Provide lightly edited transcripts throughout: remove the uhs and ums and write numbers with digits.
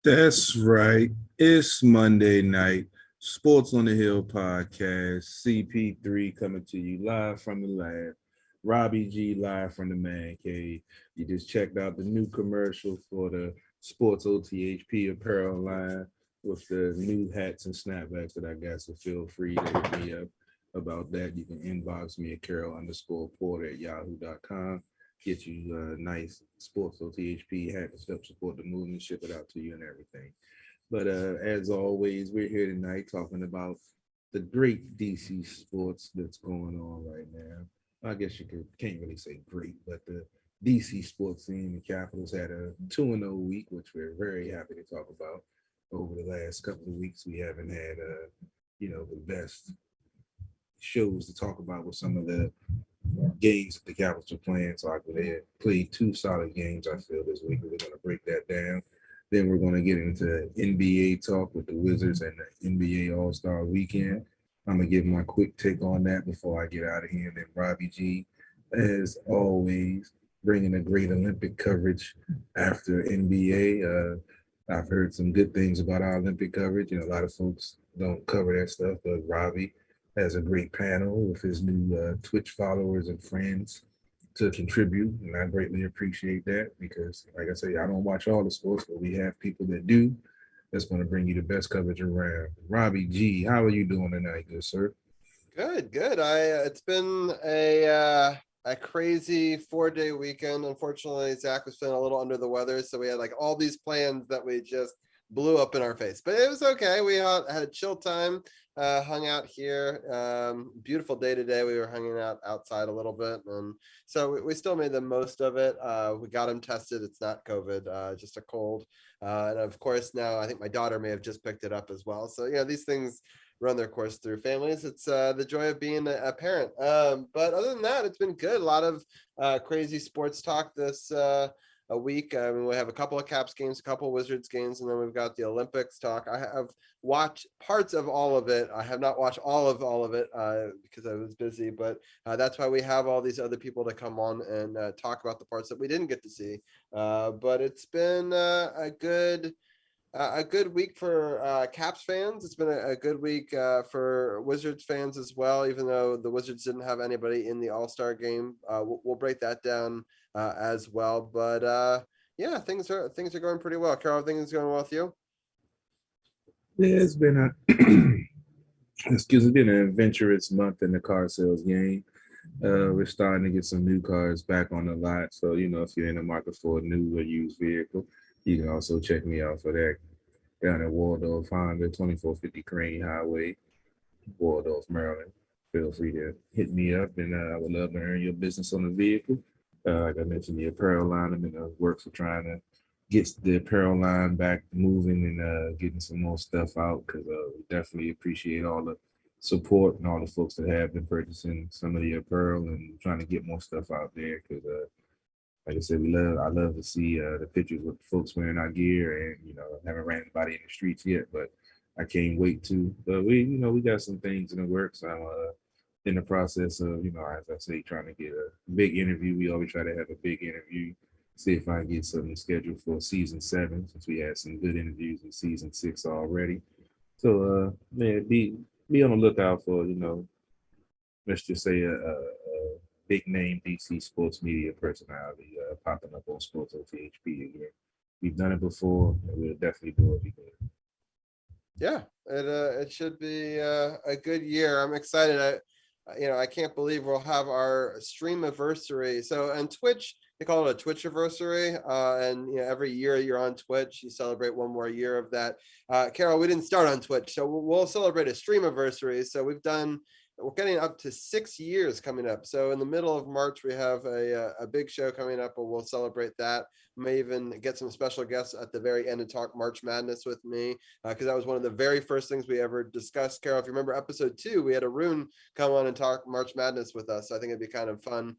That's right. It's Monday night. Sports on the Hill podcast. CP3 coming to you live from the lab. RobbieG live from the man cave. You just checked out the new commercial for the SportsOTHP apparel line with the new hats and snapbacks that I got. So feel free to hit me up about that. You can inbox me at Carol_Porter@yahoo.com. Get you a nice sports OTHP hat to help support the movement, ship it out to you and everything. But as always, we're here tonight talking about the great DC sports that's going on right now. I guess can't really say great, but the DC sports scene, the Capitals had a 2-0 week, which we're very happy to talk about. Over the last couple of weeks, we haven't had the best shows to talk about with some of the games that the Capitals are playing. So they played two solid games, I feel, this week. We're going to break that down. Then we're going to get into NBA talk with the Wizards and the NBA All-Star Weekend. I'm going to give my quick take on that before I get out of here. And then RobbieG, as always, bringing a great Olympic coverage after NBA. I've heard some good things about our Olympic coverage. A lot of folks don't cover that stuff, but Robbie has a great panel with his new Twitch followers and friends to contribute, and I greatly appreciate that because, like I say, I don't watch all the sports, but we have people that do. That's going to bring you the best coverage around. RobbieG, how are you doing tonight, good sir? Good. It's been a crazy 4-day weekend. Unfortunately, Zach was feeling a little under the weather, so we had like all these plans that we just blew up in our face. But it was okay. We had a chill time, hung out here. Beautiful day today. We were hanging out outside a little bit, and so we still made the most of it. We got him tested. It's not COVID, just a cold. And of course, now I think my daughter may have just picked it up as well. So these things run their course through families. It's the joy of being a parent. But other than that, it's been good. A lot of crazy sports talk this a week. I mean, we have a couple of Caps games, a couple of Wizards games, and then we've got the Olympics talk. I have watched parts of all of it. I have not watched all of it because I was busy, but that's why we have all these other people to come on and talk about the parts that we didn't get to see. But it's been a good week for Caps fans. It's been a good week for Wizards fans as well, even though the Wizards didn't have anybody in the All-Star game. We'll break that down as well. But yeah, things are going pretty well. Carol, things going well with you? Yeah, it's been it's been an adventurous month in the car sales game. We're starting to get some new cars back on the lot. So, if you're in the market for a new or used vehicle, you can also check me out for that down at Waldorf Honda, 2450 Crane Highway, Waldorf, Maryland. Feel free to hit me up, and I would love to earn your business on the vehicle. Like I mentioned, the apparel line, I'm in the works of trying to get the apparel line back moving and getting some more stuff out because we definitely appreciate all the support and all the folks that have been purchasing some of the apparel and trying to get more stuff out there because like I said, I love to see the pictures with the folks wearing our gear, and I haven't ran anybody in the streets yet, but I can't wait to. But we got some things in the works. I'm in the process of, as I say, trying to get a big interview. We always try to have a big interview. See if I can get something scheduled for season 7, since we had some good interviews in season 6 already. So, man, be on the lookout for, let's just say a big name DC sports media personality popping up on Sports OTHP again. We've done it before, and we'll definitely do it again. Yeah, it should be a good year. I'm excited. I can't believe we'll have our stream anniversary. So on Twitch, they call it a Twitch anniversary. And every year you're on Twitch, you celebrate one more year of that. Carol, we didn't start on Twitch, so we'll celebrate a stream anniversary. So we're getting up to 6 years coming up. So in the middle of March, we have a big show coming up, and we'll celebrate that. May even get some special guests at the very end to talk March Madness with me, because that was one of the very first things we ever discussed. Carol, if you remember episode 2, we had Arun come on and talk March Madness with us. So I think it'd be kind of fun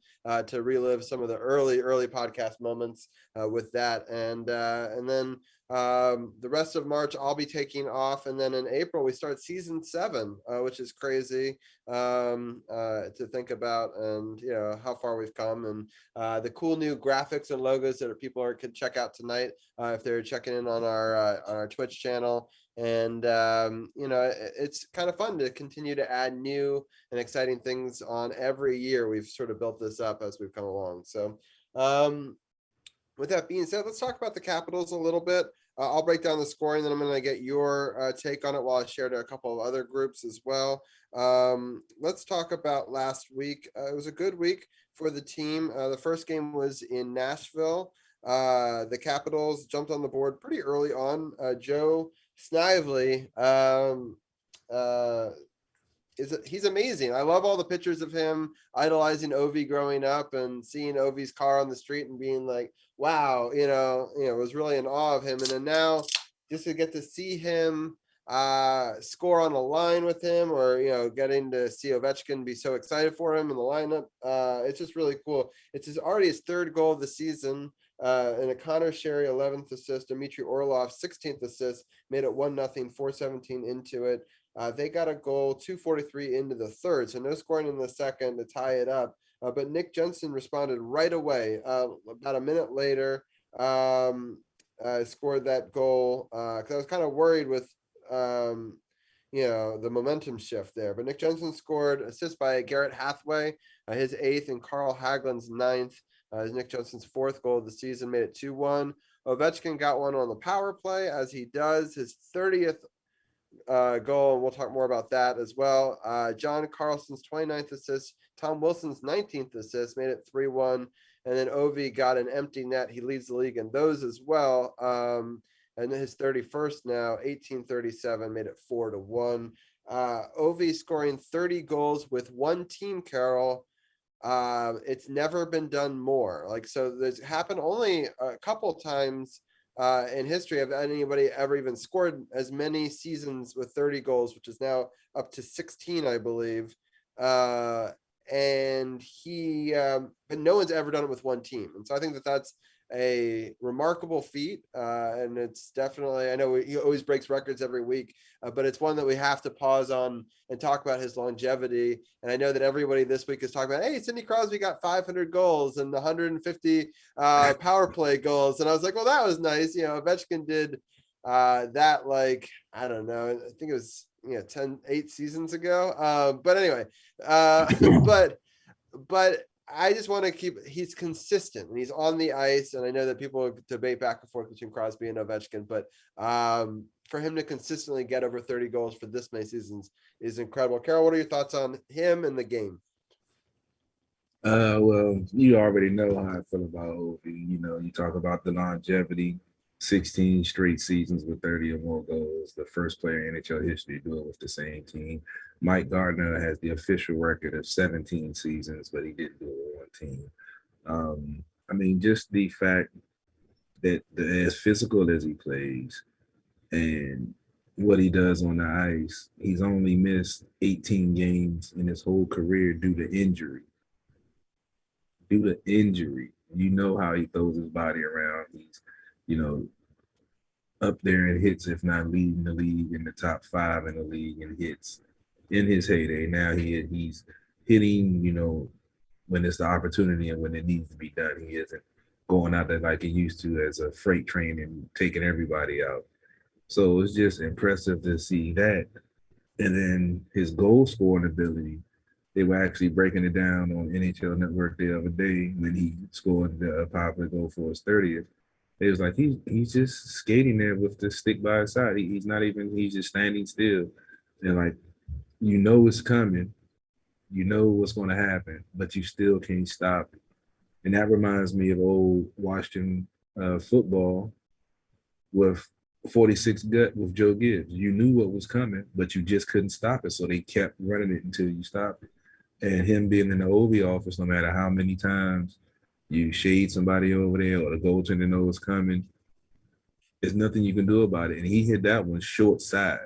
to relive some of the early podcast moments with that. And then the rest of March, I'll be taking off. And then in April, we start season 7, which is crazy to think about, and how far we've come, and the cool new graphics and logos that people people could check out tonight if they're checking in on our Twitch channel. And it's kind of fun to continue to add new and exciting things on every year. We've sort of built this up as we've come along. So with that being said, let's talk about the Capitals a little bit. I'll break down the scoring, then I'm going to get your take on it while I share to a couple of other groups as well. Let's talk about last week. It was a good week for the team. The first game was in Nashville. The Capitals jumped on the board pretty early on. Joe Snively he's amazing. I love all the pictures of him idolizing Ovi growing up and seeing Ovi's car on the street and being like, wow, was really in awe of him. And then now just to get to see him score on a line with him, or getting to see Ovechkin be so excited for him in the lineup, it's just really cool. It's already his third goal of the season, and a Connor Sherry 11th assist, Dmitry Orlov 16th assist, made it 1-0, 4:17 into it. They got a goal 2:43 into the third, so no scoring in the second to tie it up. But Nick Jensen responded right away. About a minute later, scored that goal, because I was kind of worried with the momentum shift there. But Nick Jensen scored, assist by Garrett Hathaway, his 8th, and Carl Hagelin's 9th. Nick Jensen's 4th goal of the season, made it 2-1. Ovechkin got one on the power play, as he does, his 30th goal, and we'll talk more about that as well. John Carlson's 29th assist, Tom Wilson's 19th assist, made it 3-1. And then Ovi got an empty net. He leads the league in those as well. And then his 31st now, 1837, made it 4-1. Ovi scoring 30 goals with one team, Carol. It's never been done more. So there's happened only a couple times in history of anybody ever even scored as many seasons with 30 goals, which is now up to 16, I believe. And but no one's ever done it with one team. And so I think that's a remarkable feat. And it's definitely, I know he always breaks records every week, but it's one that we have to pause on and talk about his longevity. And I know that everybody this week is talking about, hey, Sidney Crosby got 500 goals and 150 power play goals. And I was like, well, that was nice. Ovechkin did that, I don't know, I think it was 8 seasons ago. But anyway, but I just want to he's consistent and he's on the ice. And I know that people debate back and forth between Crosby and Ovechkin, but for him to consistently get over 30 goals for this many seasons is incredible. Carol, what are your thoughts on him and the game? Well, you already know how I feel about Ovi. You talk about the longevity, 16 straight seasons with 30 or more goals, the first player in NHL history to do it with the same team. Mike Gardner has the official record of 17 seasons, but he didn't do it with one team. Just the fact that as physical as he plays and what he does on the ice, he's only missed 18 games in his whole career due to injury. You know how he throws his body around. He's, up there in hits, if not leading the league in the top 5 in the league in hits in his heyday. Now he's hitting, when it's the opportunity and when it needs to be done. He isn't going out there like he used to as a freight train and taking everybody out. So it's just impressive to see that. And then his goal scoring ability, they were actually breaking it down on NHL Network the other day when he scored the power play goal for his 30th. It was like he's just skating there with the stick by his side. He's just standing still. And it's coming. You know what's going to happen, but you still can't stop it. And that reminds me of old Washington football with 46 gut with Joe Gibbs. You knew what was coming, but you just couldn't stop it. So they kept running it until you stopped it. And him being in the OV office, no matter how many times you shade somebody over there or the goaltender knows coming, there's nothing you can do about it. And he hit that one short side.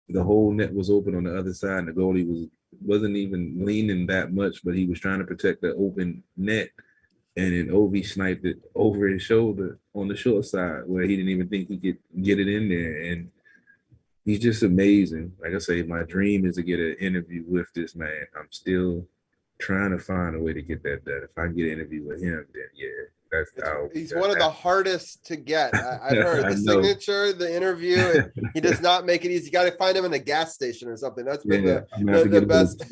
The whole net was open on the other side, and the goalie wasn't even leaning that much, but he was trying to protect the open net. And then Ovi sniped it over his shoulder on the short side where he didn't even think he could get it in there. And he's just amazing. Like I say, my dream is to get an interview with this man. I'm still trying to find a way to get that done. If I can get an interview with him, then yeah, That's He's one of the hardest to get. I've heard I the know. signature, the interview. He does not make it easy. You got to find him in a gas station or something. That's been the best.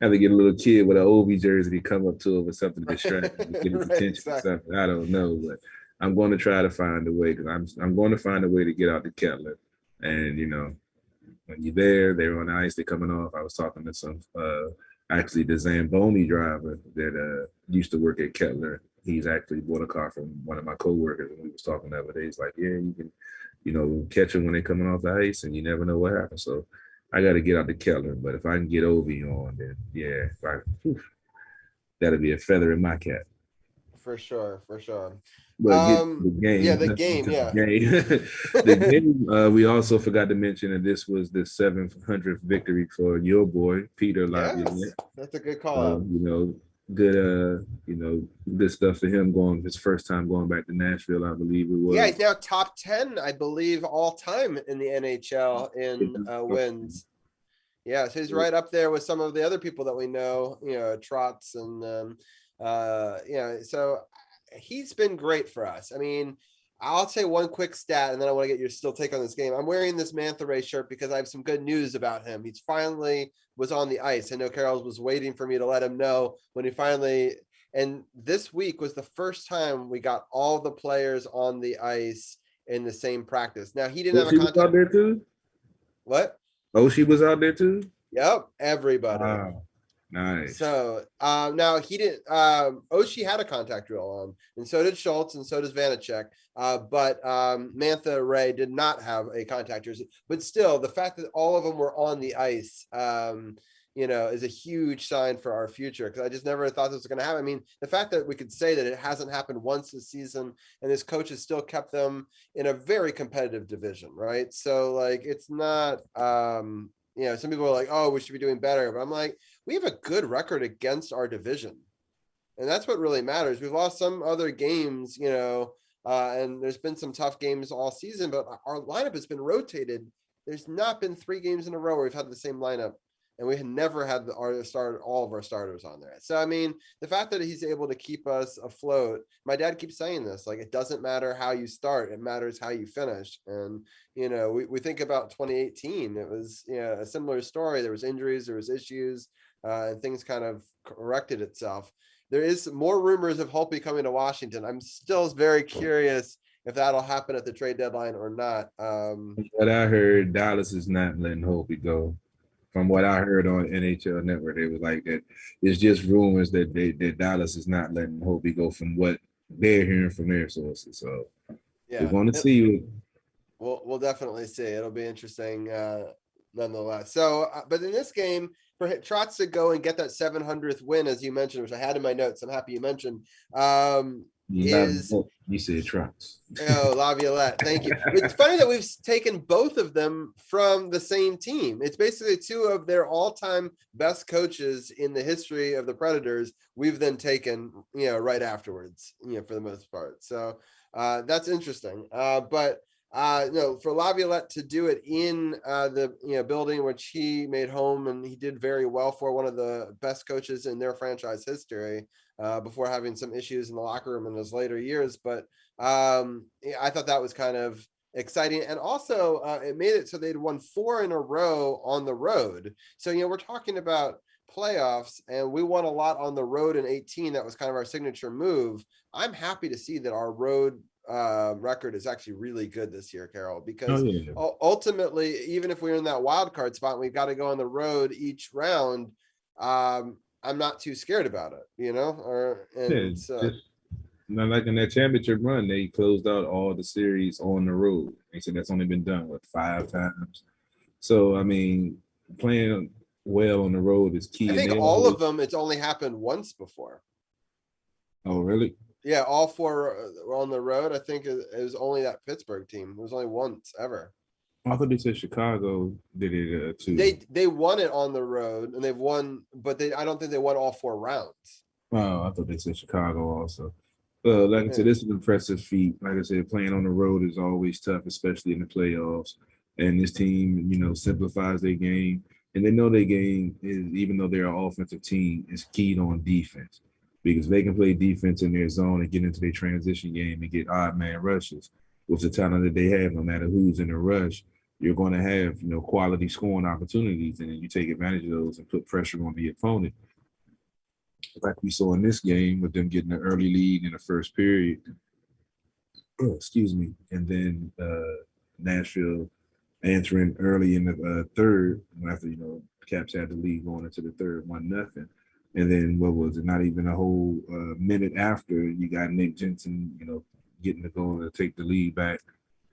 Have to get a little kid with an Ovi jersey to come up to him or something to distract him, to get his attention or something. I don't know, but I'm going to try to find a way, because I'm going to find a way to get out to Kettler. And when you're there, they're on the ice, they're coming off. I was talking to some actually the Zamboni driver that used to work at Kettler. He's actually bought a car from one of my coworkers, and we was talking the other day. He's like, yeah, you can catch them when they're coming off the ice, and you never know what happens. So I got to get out to Kettler, but if I can get Ovi on, then yeah, that'll be a feather in my cap. For sure. But the game. Yeah, the game. The game. We also forgot to mention that this was the 700th victory for your boy Peter Laviolette. Yes, that's a good call. Good stuff for him, going his first time going back to Nashville, I believe it was. Yeah, he's now top 10, I believe, all time in the NHL in wins. Yeah, so he's right up there with some of the other people that we know, Trotz and so he's been great for us. I mean, I'll say one quick stat, and then I want to get your still take on this game. I'm wearing this Mantha Ray shirt because I have some good news about him. He's finally was on the ice. I know Carol was waiting for me to let him know when he finally. And this week was the first time we got all the players on the ice in the same practice. Now he didn't have a contact. Was out there too? What? Oh, she was out there too? Yep, everybody. Wow. Nice. So now he didn't. Oshie had a contact drill on, and so did Schultz, and so does Vanacek. But Mantha Ray did not have a contact jersey. But still, the fact that all of them were on the ice, is a huge sign for our future, because I just never thought this was going to happen. I mean, the fact that we could say that it hasn't happened once this season, and this coach has still kept them in a very competitive division, right? So like, it's not. Some people are like, oh, we should be doing better. But I'm like, we have a good record against our division. And that's what really matters. We've lost some other games, and there's been some tough games all season, but our lineup has been rotated. There's not been 3 games in a row where we've had the same lineup, and we had never had all of our starters on there. So, I mean, the fact that he's able to keep us afloat, my dad keeps saying this, like, it doesn't matter how you start, it matters how you finish. And, we think about 2018, it was, a similar story. There was injuries, there was issues, and things kind of corrected itself. There is more rumors of Holtby coming to Washington. I'm still very curious if that'll happen at the trade deadline or not. What I heard, Dallas is not letting Holtby go. From what I heard on NHL Network, it was like that. It's just rumors that Dallas is not letting Holtby go, from what they're hearing from their sources. So we're going to see. We'll definitely see. It'll be interesting nonetheless. So, but in this game, for Trotz to go and get that 700th win, as you mentioned, which I had in my notes, I'm happy you mentioned, you said Trotz. Oh, Laviolette. Thank you. It's funny that we've taken both of them from the same team. It's basically 2 of their all-time best coaches in the history of the Predators. We've then taken, right afterwards, for the most part. So that's interesting. But for Laviolette to do it in the building which he made home, and he did very well for, one of the best coaches in their franchise history, before having some issues in the locker room in his later years. But I thought that was kind of exciting. And also it made it so they'd won 4 in a row on the road. So, we're talking about playoffs, and we won a lot on the road in 2018. That was kind of our signature move. I'm happy to see that our road record is actually really good this year, Carol, because ultimately, even if we're in that wild card spot and we've got to go on the road each round, I'm not too scared about it, Not like in that championship run, they closed out all the series on the road. They said that's only been done 5 times. So I mean, playing well on the road is key. I think all of them, it's only happened once before. Oh, really? Yeah, all 4 were on the road. I think it was only that Pittsburgh team. It was only once ever. I thought they said Chicago did it too. They won it on the road, and they've won, but I don't think they won all 4 rounds. Oh, I thought they said Chicago also. Like I said, this is an impressive feat. Like I said, playing on the road is always tough, especially in the playoffs. And this team, simplifies their game. And they know their game is, even though they're an offensive team, is keyed on defense. because they can play defense in their zone and get into their transition game and get odd man rushes. With the talent that they have, no matter who's in the rush, you're going to have, quality scoring opportunities, and then you take advantage of those and put pressure on the opponent. Like we saw in this game with them getting an early lead in the first period. Excuse me. And then Nashville answering early in the third after, Caps had the lead going into the third, 1-0. And then what was it? Not even a whole minute after, you got Nick Jensen, getting the goal to take the lead back.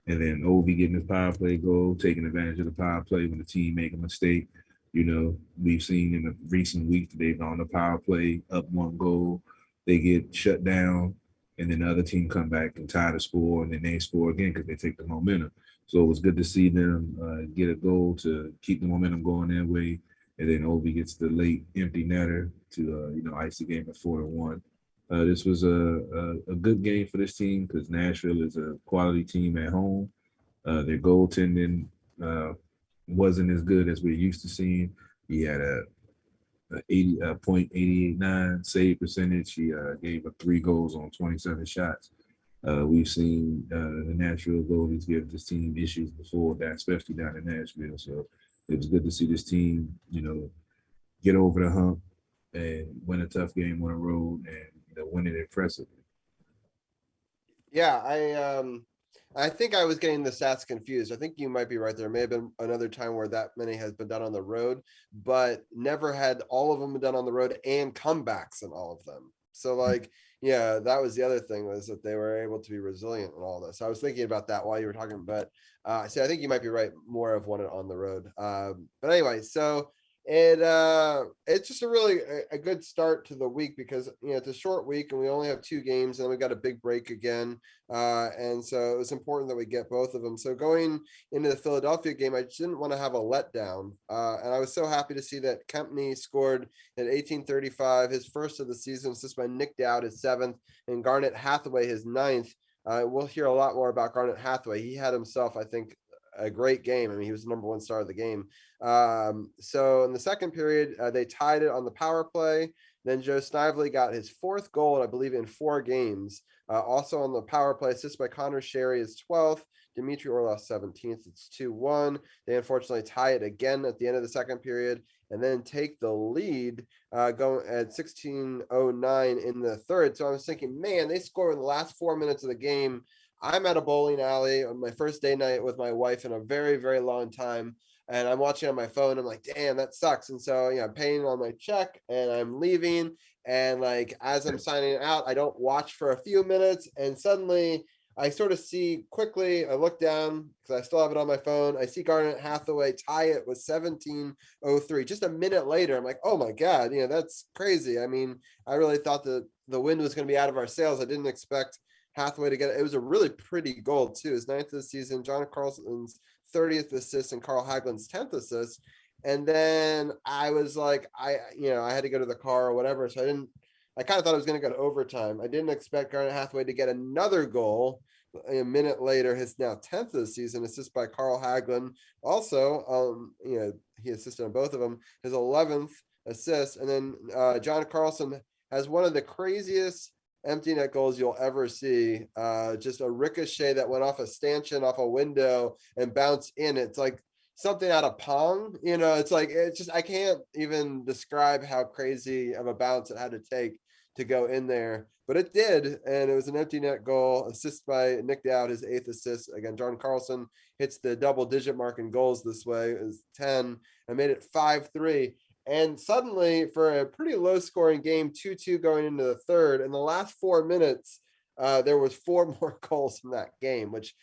And then Ovi getting his power play goal, taking advantage of the power play when the team make a mistake. We've seen in the recent weeks they've gone to power play, up one goal, they get shut down, and then the other team come back and tie the score, and then they score again because they take the momentum. So it was good to see them get a goal to keep the momentum going their way. And then Ovi gets the late empty netter to ice the game at 4-1. This was a good game for this team because Nashville is a quality team at home. Their goaltending wasn't as good as we're used to seeing. He had a 80.889 save percentage. He gave up 3 goals on 27 shots. We've seen the Nashville goalies give this team issues before that, especially down in Nashville. So it was good to see this team, get over the hump and win a tough game on the road and win it impressively. Yeah, I think I was getting the stats confused. I think you might be right. There may have been another time where that many has been done on the road, but never had all of them been done on the road and comebacks in all of them. So yeah, that was the other thing, was that they were able to be resilient in all this. I was thinking about that while you were talking, but see, I think you might be right. More of one on the road. But anyway, so it's just a good start to the week because it's a short week and we only have 2 games and then we got a big break again, and so it was important that we get both of them. So going into the Philadelphia game, I just didn't want to have a letdown, and I was so happy to see that Kempney scored at 18:35, his first of the season, assisted by Nick Dowd, his 7th, and Garnet Hathaway, his 9th. We'll hear a lot more about Garnet Hathaway. He had himself, I think, a great game. I mean, he was the number 1 star of the game. So in the second period, they tied it on the power play. Then Joe Snively got his 4th goal, I believe, in 4 games. Also on the power play, assisted by Connor Sherry, his 12th. Dmitry Orlov 17th. It's 2-1. They unfortunately tie it again at the end of the second period and then take the lead going at 16:09 in the third. So I was thinking, man, they score in the last 4 minutes of the game. I'm at a bowling alley on my first day night with my wife in a very, very long time. And I'm watching on my phone. I'm like, damn, that sucks. And so, I'm paying on my check and I'm leaving. And as I'm signing out, I don't watch for a few minutes. And suddenly I sort of see quickly, I look down because I still have it on my phone. I see Garnet Hathaway tie it with 17:03. Just a minute later, I'm like, oh my God, that's crazy. I mean, I really thought that the wind was going to be out of our sails. I didn't expect Hathaway to get it. It was a really pretty goal too. His 9th of the season, John Carlson's 30th assist and Carl Hagelin's 10th assist. And then I was like, I had to go to the car or whatever. So I kind of thought it was going to go to overtime. I didn't expect Garnet Hathaway to get another goal a minute later. His now 10th of the season, assist by Carl Hagelin. Also, he assisted on both of them. His 11th assist. And then John Carlson has one of the craziest empty net goals you'll ever see. Just a ricochet that went off a stanchion, off a window, and bounced in. It's like something out of Pong. It's just, I can't even describe how crazy of a bounce it had to take to go in there, but it did, and it was an empty net goal, assist by Nick Dowd, his 8th assist. Again, John Carlson hits the double-digit mark in goals this way, is 10, and made it 5-3. And suddenly, for a pretty low-scoring game, 2-2 going into the third, in the last 4 minutes, there was 4 more goals in that game, which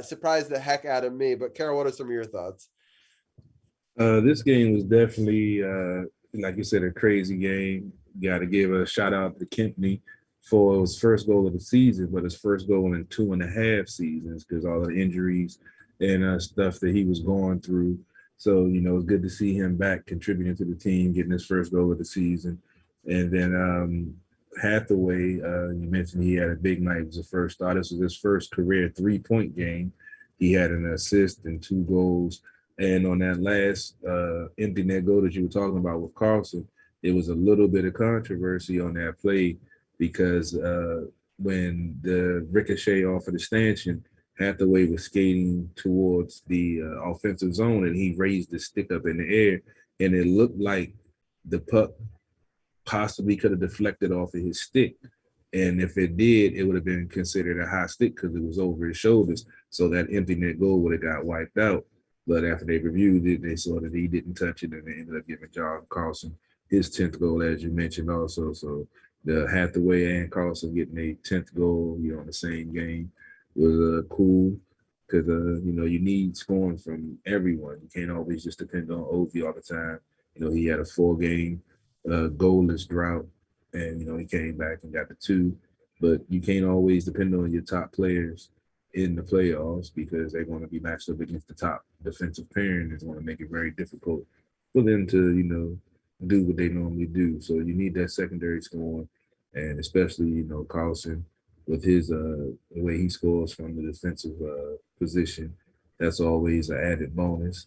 surprised the heck out of me. But Carol, what are some of your thoughts? This game was definitely, like you said, a crazy game. You got to give a shout out to Kempney for his first goal of the season, but his first goal in 2.5 seasons because all the injuries and stuff that he was going through. So, it's good to see him back contributing to the team, getting his first goal of the season. And then Hathaway, you mentioned he had a big night. It was the first start. This was his first career 3-point game. He had an assist and 2 goals. And on that last empty net goal that you were talking about with Carlson, it was a little bit of controversy on that play because when the ricochet off of the stanchion, Hathaway was skating towards the offensive zone, and he raised the stick up in the air, and it looked like the puck possibly could have deflected off of his stick. And if it did, it would have been considered a high stick because it was over his shoulders. So that empty net goal would have got wiped out. But after they reviewed it, they saw that he didn't touch it, and they ended up giving John Carlson his 10th goal, as you mentioned also. So the Hathaway and Carlson getting a 10th goal, on the same game was cool because, you need scoring from everyone. You can't always just depend on Ovi all the time. He had a 4-game goalless drought, and he came back and got the 2. But you can't always depend on your top players in the playoffs because they're going to be matched up against the top defensive pairing. It's going to make it very difficult for them to do what they normally do. So you need that secondary scoring, and especially Carlson with his the way he scores from the defensive position. That's always an added bonus.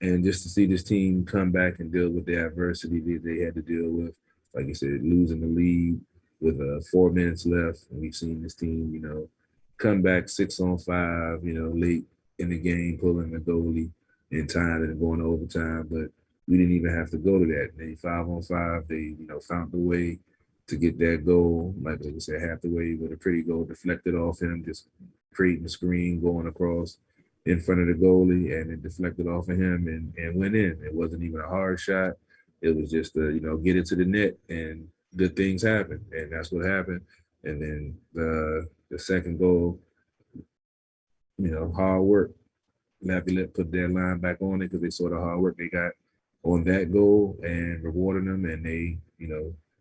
And just to see this team come back and deal with the adversity that they had to deal with, like you said, losing the lead with 4 minutes left. And we've seen this team, come back 6-on-5, late in the game, pulling the goalie in time and going to overtime. But we didn't even have to go to that. They 5-on-5, they, found a way to get that goal. Like I said, Hathaway with a pretty goal deflected off him, just creating the screen, going across in front of the goalie, and it deflected off of him and went in. It wasn't even a hard shot. It was just get it to the net, and good things happen, and that's what happened. And then the second goal, hard work. Laviolette put their line back on it because they saw the hard work they got on that goal and rewarded them, and they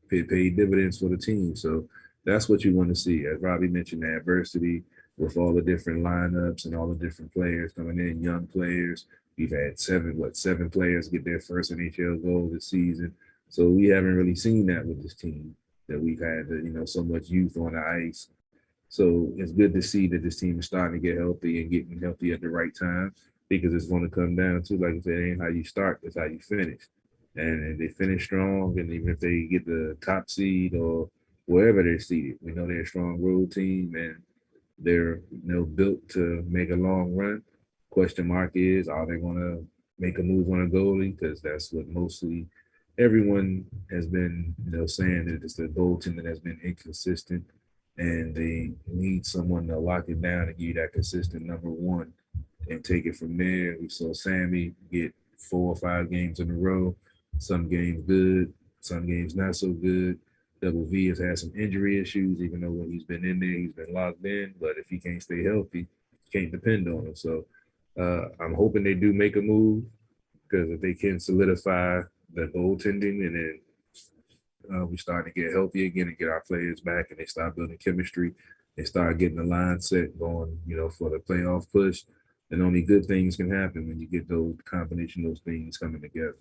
paid dividends for the team. So that's what you want to see. As Robbie mentioned, the adversity with all the different lineups and all the different players coming in, young players. We've had seven players get their first NHL goal this season. So we haven't really seen that with this team, that we've had, so much youth on the ice. So it's good to see that this team is starting to get healthy and getting healthy at the right time, because it's going to come down to, like I said, it ain't how you start, it's how you finish. And they finish strong, and even if they get the top seed or wherever they're seated, we know they're a strong road team, and they're built to make a long run. Question mark is, are they going to make a move on a goalie? Because that's what mostly everyone has been saying, that it's the goaltending that's been inconsistent, and they need someone to lock it down and give you that consistent number one and take it from there. We saw Sammy get 4 or 5 games in a row. Some games good, some games not so good. Double V has had some injury issues, even though when he's been in there, he's been locked in. But if he can't stay healthy, can't depend on him. So I'm hoping they do make a move, because if they can solidify the goaltending, and then we start to get healthy again and get our players back, and they start building chemistry, they start getting the line set going, for the playoff push, then only good things can happen when you get those combination, those things coming together.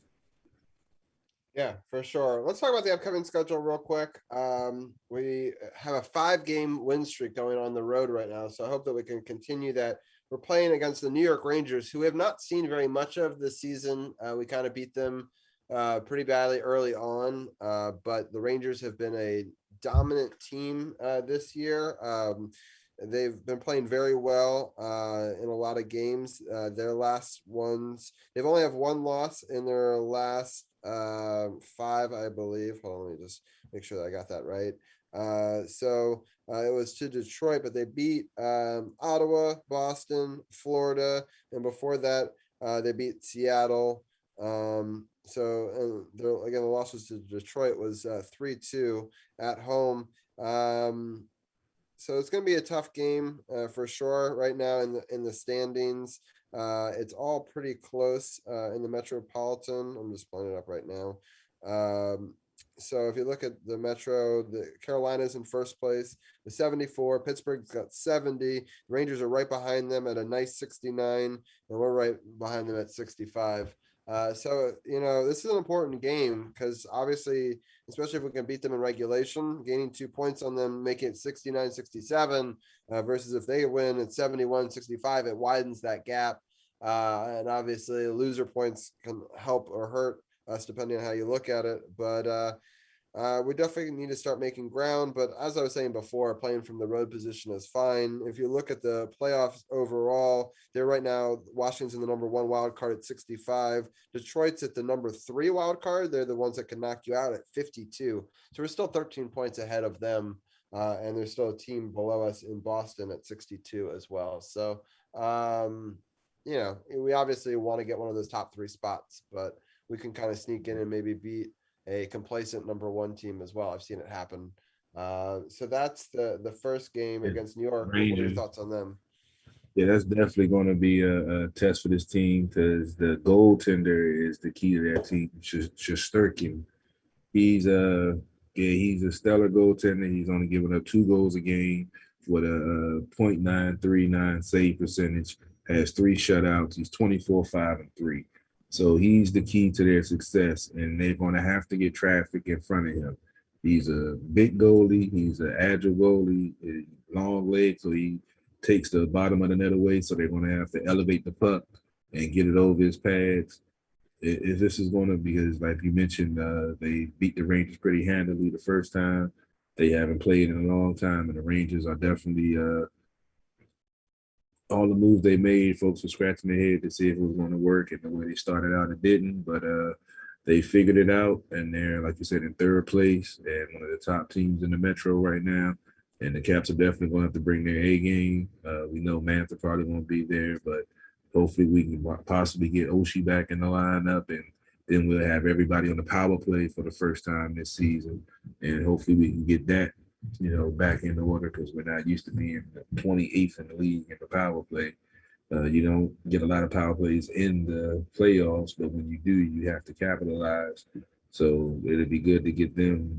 Yeah, for sure. Let's talk about the upcoming schedule real quick. We have a 5-game win streak going on the road right now, so I hope that we can continue that. We're playing against the New York Rangers, who have not seen very much of this season. We kind of beat them pretty badly early on, but the Rangers have been a dominant team this year. They've been playing very well in a lot of games. Their last ones, they've only have one loss in their last 5, I believe. Hold on, let me just make sure that I got that right. So it was to Detroit, but they beat Ottawa, Boston, Florida, and before that they beat Seattle. So again, the losses to Detroit was 3-2 at home. So it's going to be a tough game for sure right now in the standings. It's all pretty close in the Metropolitan. I'm just pulling it up right now. So if you look at the Metro, the Carolinas in first place with 74. Pittsburgh's got 70. The Rangers are right behind them at a nice 69, and we're right behind them at 65. So, this is an important game because obviously, especially if we can beat them in regulation, gaining 2 points on them, making it 69-67 versus if they win at 71-65, it widens that gap. And obviously, loser points can help or hurt us depending on how you look at it. But We definitely need to start making ground, but as I was saying before, playing from the road position is fine. If you look at the playoffs overall, they're right now, Washington's in the number 1 wild card at 65. Detroit's at the number 3 wild card. They're the ones that can knock you out at 52. So we're still 13 points ahead of them. And there's still a team below us in Boston at 62 as well. So, we obviously want to get one of those top 3 spots, but we can kind of sneak in and maybe beat a complacent number 1 team as well. I've seen it happen. So that's the first game Yeah. against New York. What are your Rangers. thoughts on them? Yeah, that's definitely going to be a test for this team because the goaltender is the key to that team. Shesterkin. He's he's a stellar goaltender. He's only giving up 2 goals a game with a .939 save percentage. Has 3 shutouts. He's 24-5-3. So he's the key to their success, and they're going to have to get traffic in front of him. He's a big goalie. He's an agile goalie. Long legs, so he takes the bottom of the net away. So they're going to have to elevate the puck and get it over his pads. If this is going to, because like you mentioned, they beat the Rangers pretty handily the first time. They haven't played in a long time, and the Rangers are definitely all the moves they made. Folks were scratching their head to see if it was going to work, and the way they started out, it didn't. But they figured it out, and they're, like you said, in 3rd place and one of the top teams in the Metro right now. And the Caps are definitely going to have to bring their A game. We know Mantha probably won't be there, but hopefully we can possibly get Oshie back in the lineup, and then we'll have everybody on the power play for the first time this season. And hopefully we can get that, back in order because we're not used to being 28th in the league in the power play. You don't get a lot of power plays in the playoffs, but when you do, you have to capitalize. So it'd be good to get them,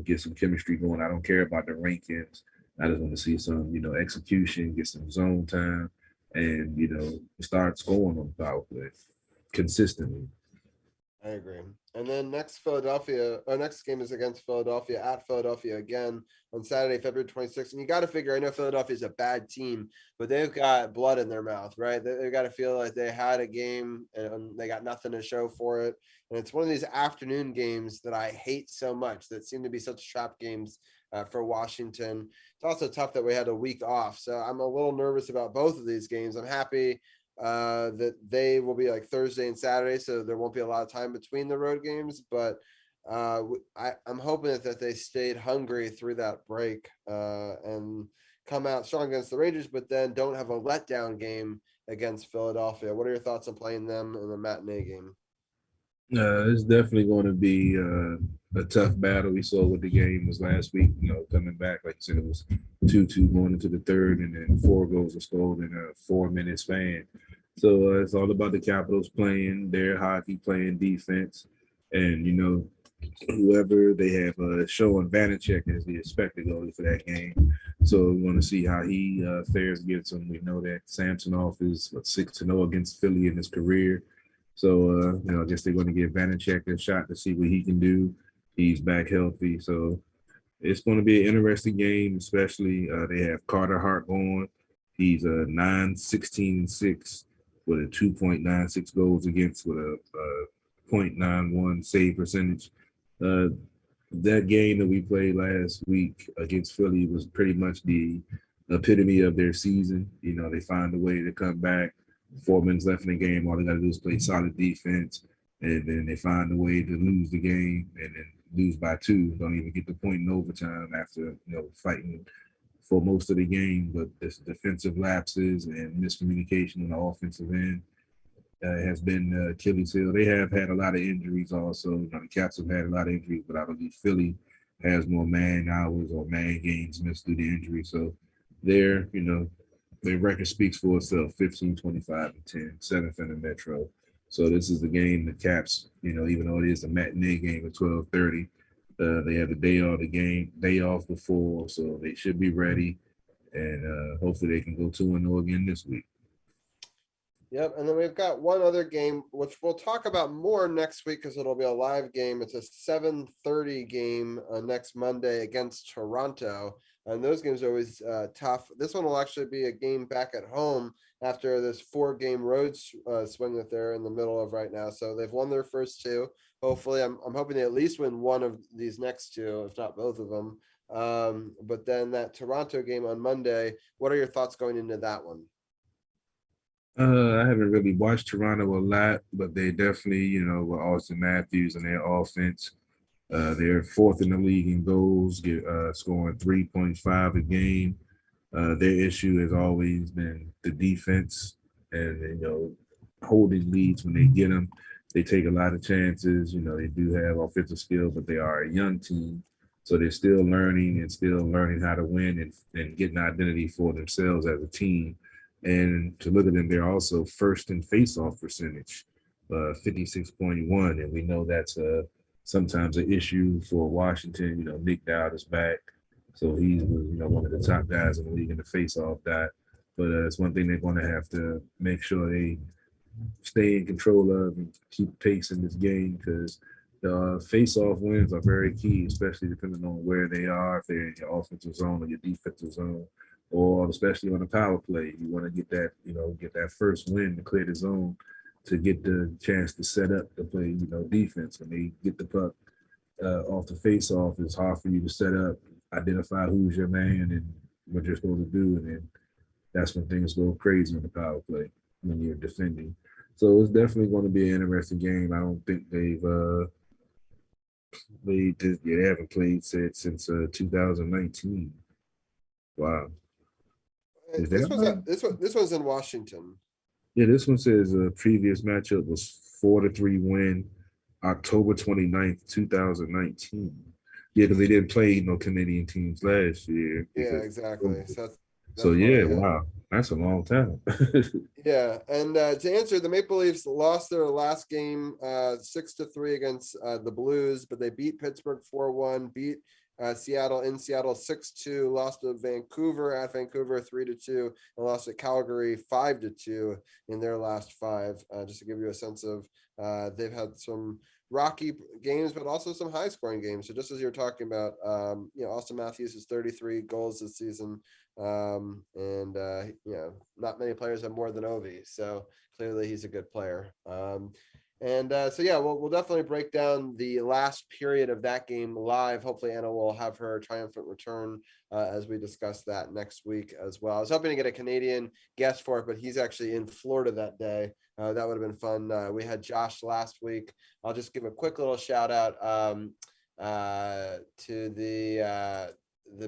get some chemistry going. I don't care about the rankings. I just want to see some, execution, get some zone time, and start scoring on power play consistently. I agree. And then our next game is against Philadelphia at Philadelphia again on Saturday, February 26th. And you got to figure, I know Philadelphia is a bad team, but they've got blood in their mouth, right? They've got to feel like they had a game and they got nothing to show for it. And it's one of these afternoon games that I hate so much that seem to be such trap games for Washington. It's also tough that we had a week off. So I'm a little nervous about both of these games. I'm happy that they will be like Thursday and Saturday, so there won't be a lot of time between the road games. But I'm hoping that they stayed hungry through that break and come out strong against the Rangers, but then don't have a letdown game against Philadelphia. What are your thoughts on playing them in the matinee game? It's definitely going to be a tough battle. We saw what the game was last week. Coming back, like you said, it was 2-2 going into the third, and then 4 goals were scored in a 4-minute span. So it's all about the Capitals playing their hockey, playing defense, and whoever they have showing Vanacek as the expected goalie for that game. So we want to see how he fares against them. We know that Samsonov is 6-0 against Philly in his career. So, I guess they're going to give Vanacek a shot to see what he can do. He's back healthy. So it's going to be an interesting game, especially they have Carter Hart on. He's a 9-16-6 with a 2.96 goals against with a .91 save percentage. Uh, that game that we played last week against Philly was pretty much the epitome of their season. They find a way to come back. 4 minutes left in the game. All they got to do is play solid defense, and then they find a way to lose the game and then lose by 2. Don't even get the point in overtime after fighting for most of the game. But this defensive lapses and miscommunication on the offensive end has been Achilles heel. They have had a lot of injuries also. The Caps have had a lot of injuries, but I believe Philly has more man hours or man games missed due to injury. So they're, their record speaks for itself, 15-25-10, 7th in the Metro. So this is the game the Caps, even though it is a matinee game at 12:30, they have day off before, so they should be ready. And hopefully they can go 2-0 again this week. Yep, and then we've got one other game, which we'll talk about more next week because it'll be a live game. It's a 7:30 game next Monday against Toronto, and those games are always tough. This one will actually be a game back at home after this 4-game road swing that they're in the middle of right now. So they've won their first 2. hopefully I'm hoping they at least win one of these next two, if not both of them. But then that Toronto game on Monday, what are your thoughts going into that one? I haven't really watched Toronto a lot, but they definitely, with Austin Matthews and their offense, they're fourth in the league in goals, scoring 3.5 a game. Their issue has always been the defense and, holding leads when they get them. They take a lot of chances. They do have offensive skill, but they are a young team. So they're still learning how to win and get an identity for themselves as a team. And to look at them, they're also first in face-off percentage, 56.1. And we know that's sometimes an issue for Washington. Nick Dowd is back. So he's one of the top guys in the league in the face-off dot. But it's one thing they're going to have to make sure they stay in control of and keep pace in this game, because the face-off wins are very key, especially depending on where they are, if they're in your offensive zone or your defensive zone, or especially on the power play. You want to get that first win to clear the zone to get the chance to set up to play, defense. When they get the puck off the face-off, it's hard for you to set up, identify who's your man and what you're supposed to do, and then that's when things go crazy on the power play when you're defending. So it's definitely going to be an interesting game. I don't think they haven't played since 2019. Wow, is that right? This one's in Washington. Yeah, this one says previous matchup was 4-3 win, October 29th, 2019. Yeah, because they didn't play no Canadian teams last year. Yeah, exactly. So that's yeah, why. wow, that's a long time. Yeah, and to answer, the Maple Leafs lost their last game 6-3 against the Blues, but they beat Pittsburgh 4-1, beat Seattle in Seattle 6-2, lost to Vancouver at Vancouver 3-2, and lost at Calgary 5-2 in their last five. Just to give you a sense of, they've had some rocky games, but also some high scoring games. So just as you're talking about, Austin Matthews has 33 goals this season. And not many players have more than Ovi, so clearly he's a good player. So yeah, we'll definitely break down the last period of that game live. Hopefully Anna will have her triumphant return as we discuss that next week as well. I was hoping to get a Canadian guest for it, but he's actually in Florida that day. That would have been fun. We had Josh last week. I'll just give a quick little shout out to the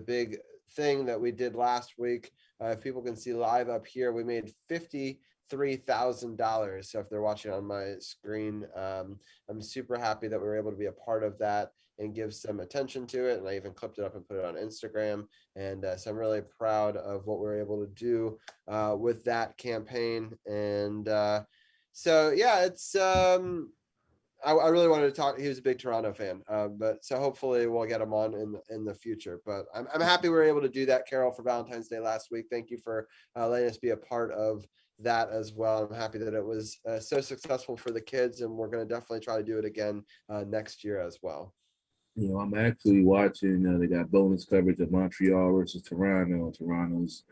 big thing that we did last week. If people can see live up here, we made $53,000. So if they're watching on my screen, I'm super happy that we were able to be a part of that and give some attention to it. And I even clipped it up and put it on Instagram. And so I'm really proud of what we were able to do with that campaign. And so yeah, it's I really wanted to talk. He was a big Toronto fan, but so hopefully we'll get him on in the future. But I'm happy we were able to do that, Carol, for Valentine's Day last week. Thank you for letting us be a part of that as well. I'm happy that it was so successful for the kids, and we're going to definitely try to do it again next year as well. I'm actually watching. They got bonus coverage of Montreal versus Toronto. Toronto's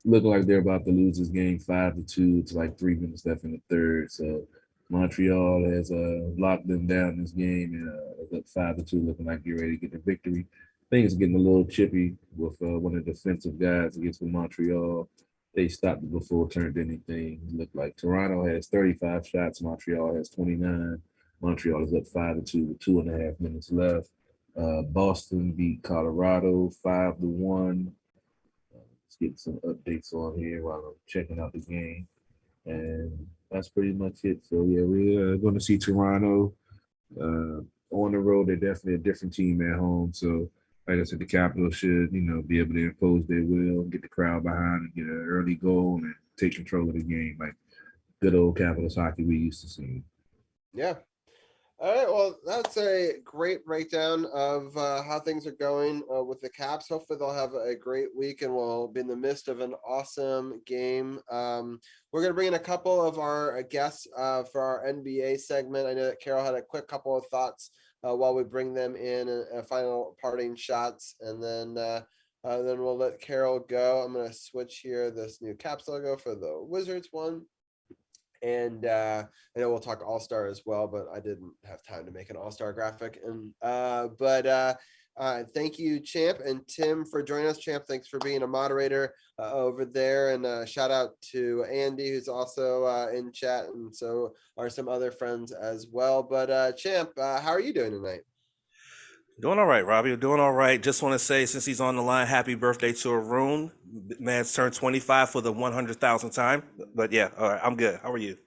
looking like they're about to lose this game 5-2. It's like 3 minutes left in the third. So Montreal has locked them down this game and up 5-2, looking like you're ready to get the victory. Things are getting a little chippy with one of the defensive guys against Montreal. They stopped it before it turned anything. It looked like Toronto has 35 shots. Montreal has 29. Montreal is up 5-2 with 2.5 minutes left. Boston beat Colorado 5-1. Let's get some updates on here while I'm checking out the game. And that's pretty much it. So, yeah, we're going to see Toronto on the road. They're definitely a different team at home. So, like I said, the Capitals should, be able to impose their will, get the crowd behind, and get an early goal and take control of the game like good old Capitals hockey we used to see. Yeah. All right, well, that's a great breakdown of how things are going with the Caps. Hopefully they'll have a great week and we'll be in the midst of an awesome game. We're going to bring in a couple of our guests for our NBA segment. I know that Carol had a quick couple of thoughts while we bring them in and final parting shots. And then we'll let Carol go. I'm going to switch here this new Caps logo for the Wizards one. And I know we'll talk All-Star as well, but I didn't have time to make an All-Star graphic. And thank you, Champ, and Tim, for joining us. Champ, thanks for being a moderator over there. And shout out to Andy, who's also in chat, and so are some other friends as well. But Champ, how are you doing tonight? Doing all right, Robbie. Doing all right. Just want to say, since he's on the line, happy birthday to Arun. Man's turned 25 for the 100,000th time. But yeah, all right, I'm good. How are you?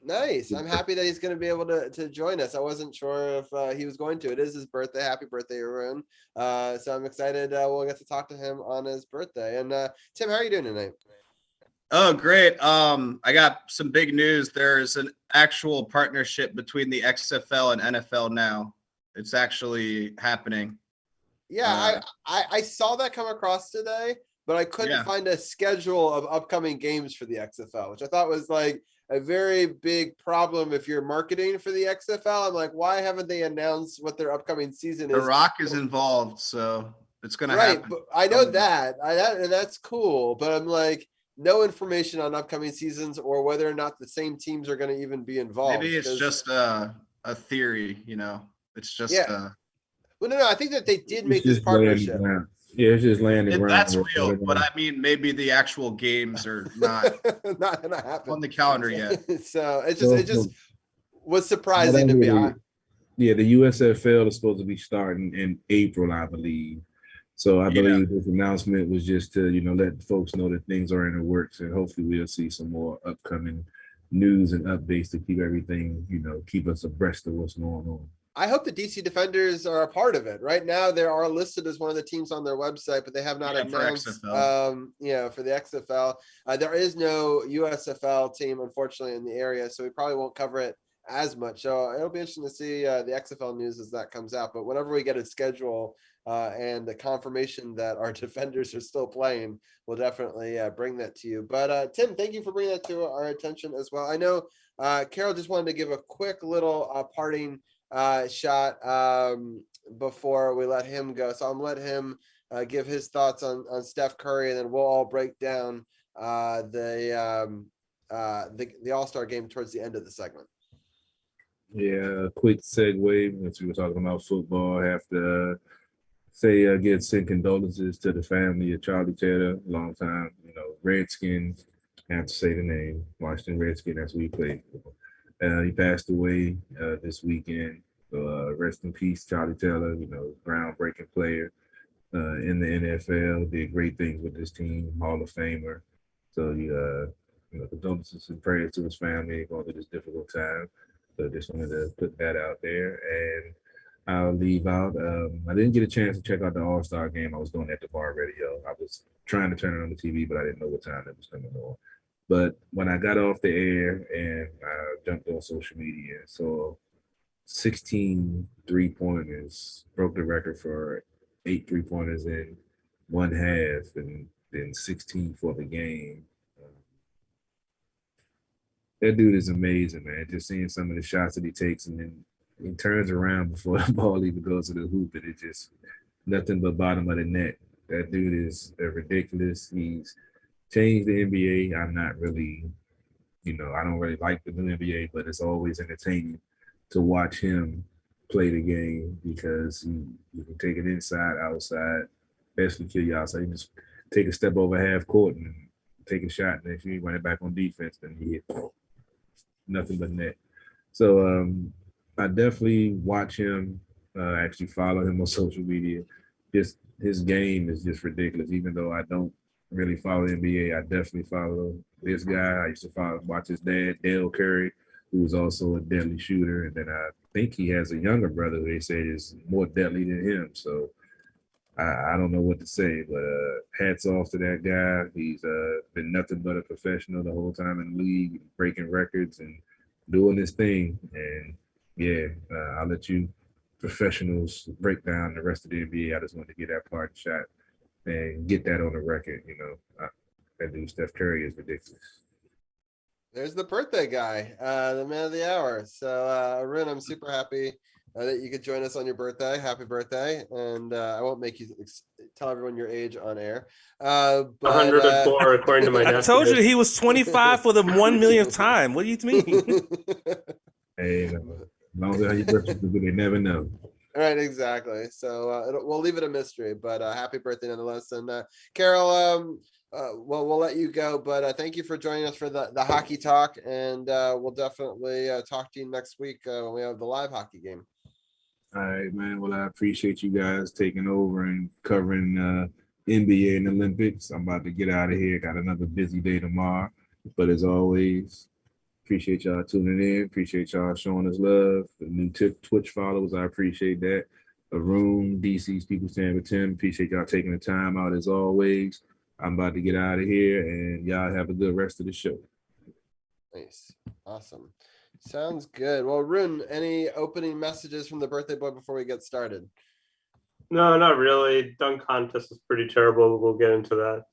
Nice. I'm happy that he's going to be able to join us. I wasn't sure if he was going to. It is his birthday. Happy birthday, Arun. So I'm excited. We'll get to talk to him on his birthday. And Tim, how are you doing tonight? Oh, great. I got some big news. There's an actual partnership between the XFL and NFL now. It's actually happening. Yeah, I saw that come across today, but I couldn't find a schedule of upcoming games for the XFL, which I thought was like a very big problem if you're marketing for the XFL. I'm like, why haven't they announced what their upcoming season is? The Rock is involved, so it's going to happen. But I know that, and that's cool, but I'm like, no information on upcoming seasons or whether or not the same teams are going to even be involved. Maybe it's just a theory, It's just well, no, I think that they did make this partnership. Yeah, it's just landing ground. That's real, but I mean, maybe the actual games are not gonna happen on the calendar yet. So it just was surprising to me. Yeah, the USFL is supposed to be starting in April, I believe. So I believe this announcement was just to, let folks know that things are in the works, and hopefully we'll see some more upcoming news and updates to keep everything, keep us abreast of what's going on. I hope the DC Defenders are a part of it. Right now, they are listed as one of the teams on their website, but they have not announced, for the XFL. There is no USFL team, unfortunately, in the area, so we probably won't cover it as much. So it'll be interesting to see the XFL news as that comes out. But whenever we get a schedule and the confirmation that our Defenders are still playing, we'll definitely bring that to you. But Tim, thank you for bringing that to our attention as well. I know Carol just wanted to give a quick little parting shot before we let him go, so I'm let him give his thoughts on Steph Curry, and then we'll all break down the All-Star game towards the end of the segment. Yeah, quick segue, since we were talking about football. I have to send condolences to the family of Charlie Taylor, long time, Redskins. I have to say the name, Washington Redskins. That's who he played for. He passed away this weekend. So rest in peace, Charlie Taylor, groundbreaking player in the NFL, did great things with this team, Hall of Famer. So, condolences and prayers to his family going through this difficult time. So just wanted to put that out there. And I'll leave out, I didn't get a chance to check out the All-Star game. I was doing at the bar radio. I was trying to turn it on the TV, but I didn't know what time it was coming on. But when I got off the air and I jumped on social media, so 16 3-pointers, broke the record for 8 3-pointers in one half, and then 16 for the game. That dude is amazing, man. Just seeing some of the shots that he takes, and then he turns around before the ball even goes to the hoop, and it's just nothing but bottom of the net. That dude is ridiculous. He's changed the NBA. I'm not really, I don't really like the new NBA, but it's always entertaining to watch him play the game, because you can take it inside, outside, especially kill you outside. You just take a step over half court and take a shot, and if you run it back on defense, then you hit nothing but net. So I definitely watch him, actually follow him on social media. Just his game is just ridiculous. Even though I don't really follow the NBA, I definitely follow this guy. I used to watch his dad, Dale Curry, who was also a deadly shooter. And then I think he has a younger brother who they say is more deadly than him. So I don't know what to say, but hats off to that guy. He's been nothing but a professional the whole time in the league, breaking records and doing his thing. And I'll let you professionals break down the rest of the NBA. I just wanted to get that part shot and get that on the record. That dude Steph Curry is ridiculous. There's the birthday guy, the man of the hour. So Arun, I'm super happy that you could join us on your birthday. Happy birthday. And I won't make you tell everyone your age on air. But 104 according to my I nephew. told you he was 25 for the 1 millionth time. What do you mean? Hey, as long as how your birthday, they never know. Right, exactly. So we'll leave it a mystery, but happy birthday nonetheless. And Carol, we'll let you go, but thank you for joining us for the hockey talk, and we'll definitely talk to you next week when we have the live hockey game. All right, man. Well, I appreciate you guys taking over and covering NBA and Olympics. I'm about to get out of here. Got another busy day tomorrow. But as always, appreciate y'all tuning in. Appreciate y'all showing us love. The new Twitch followers, I appreciate that. Arun, DC's People Stand with Tim. Appreciate y'all taking the time out as always. I'm about to get out of here, and y'all have a good rest of the show. Nice. Awesome. Sounds good. Well, Rune, any opening messages from the birthday boy before we get started? No, not really. Dunk contest is pretty terrible. We'll get into that.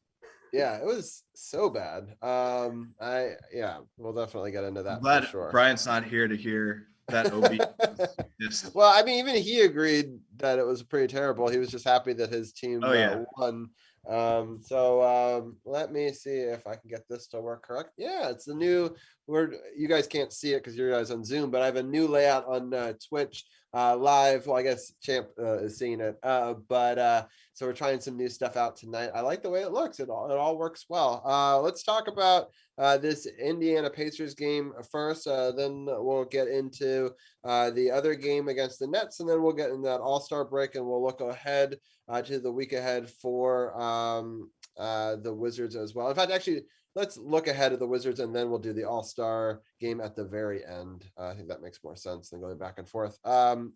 Yeah, it was so bad. We'll definitely get into that Glad for sure. Brian's not here to hear that OB. Well, I mean, even he agreed that it was pretty terrible. He was just happy that his team won. Let me see if I can get this to work correct. Yeah, it's the new word. You guys can't see it because you're guys on Zoom, but I have a new layout on Twitch live. Well, I guess Champ is seeing it, so we're trying some new stuff out tonight. I like the way it looks. It all works well. Let's talk about this Indiana Pacers game first. Then we'll get into the other game against the Nets, and then we'll get into that All-Star break, and we'll look ahead to the week ahead for the Wizards as well. In fact, actually, let's look ahead at the Wizards, and then we'll do the All-Star game at the very end. I think that makes more sense than going back and forth. So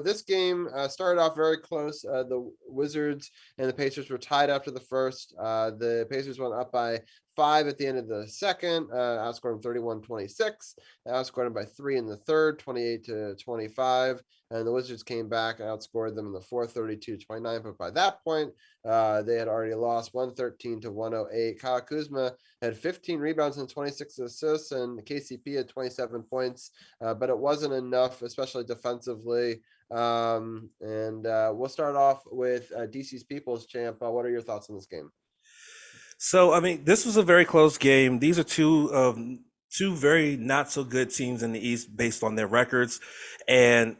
this game started off very close. The Wizards and the Pacers were tied after the first. The Pacers went up by 5 at the end of the second, outscored them 31-26. Outscored them by 3 in the third, 28-25. And the Wizards came back and outscored them in the fourth, 32-29. But by that point, they had already lost 113-108. Kyle Kuzma had 15 rebounds and 26 assists, and KCP had 27 points. But it wasn't enough, especially defensively. We'll start off with DC's People's Champ. What are your thoughts on this game? So, I mean, this was a very close game. These are two very not so good teams in the East based on their records. And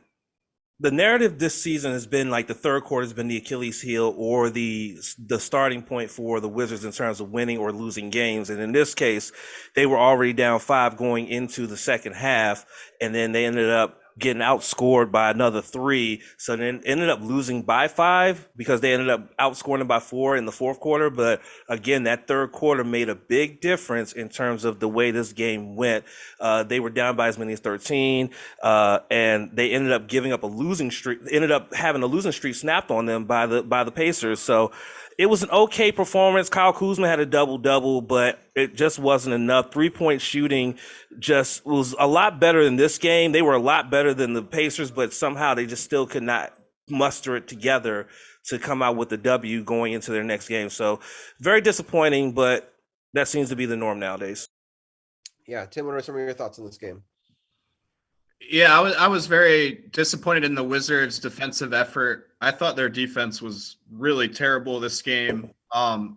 the narrative this season has been like the third quarter has been the Achilles heel or the starting point for the Wizards in terms of winning or losing games. And in this case, they were already down 5 going into the second half, and then they ended up getting outscored by another 3. So then ended up losing by 5 because they ended up outscoring them by 4 in the fourth quarter. But again, that third quarter made a big difference in terms of the way this game went. They were down by as many as 13, and they ended up giving up a losing streak, ended up having a losing streak snapped on them by the Pacers. So it was an okay performance. Kyle Kuzma had a double-double, but it just wasn't enough. 3-point shooting just was a lot better than this game. They were a lot better than the Pacers, but somehow they just still could not muster it together to come out with the W going into their next game. So very disappointing, but that seems to be the norm nowadays. Yeah, Tim, what are some of your thoughts on this game? Yeah, I was very disappointed in the Wizards' defensive effort. I thought their defense was really terrible this game.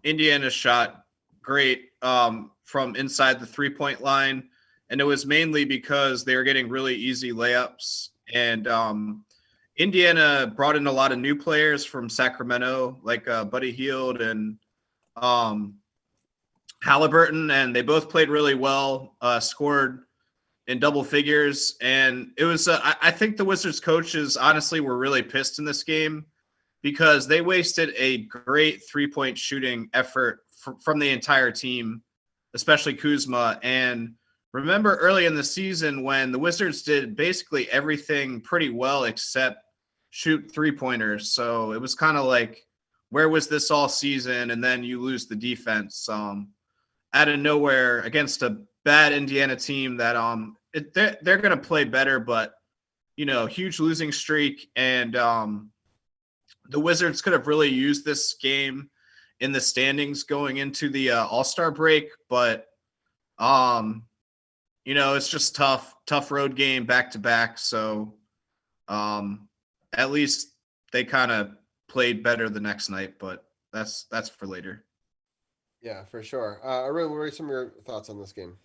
Indiana shot great from inside the 3-point line, and it was mainly because they were getting really easy layups. And Indiana brought in a lot of new players from Sacramento, like Buddy Hield and Halliburton, and they both played really well, scored in double figures. And it was, I think the Wizards coaches honestly were really pissed in this game because they wasted a great 3-point shooting effort from the entire team, especially Kuzma. And remember early in the season when the Wizards did basically everything pretty well except shoot 3-pointers. So it was kind of like, where was this all season? And then you lose the defense out of nowhere against a bad Indiana team that they're going to play better, but huge losing streak. And the Wizards could have really used this game in the standings going into the All-Star break, but it's just tough road game back to back. So At least they kind of played better the next night, but that's for later. Yeah, for sure. Arun, what are some of your thoughts on this game?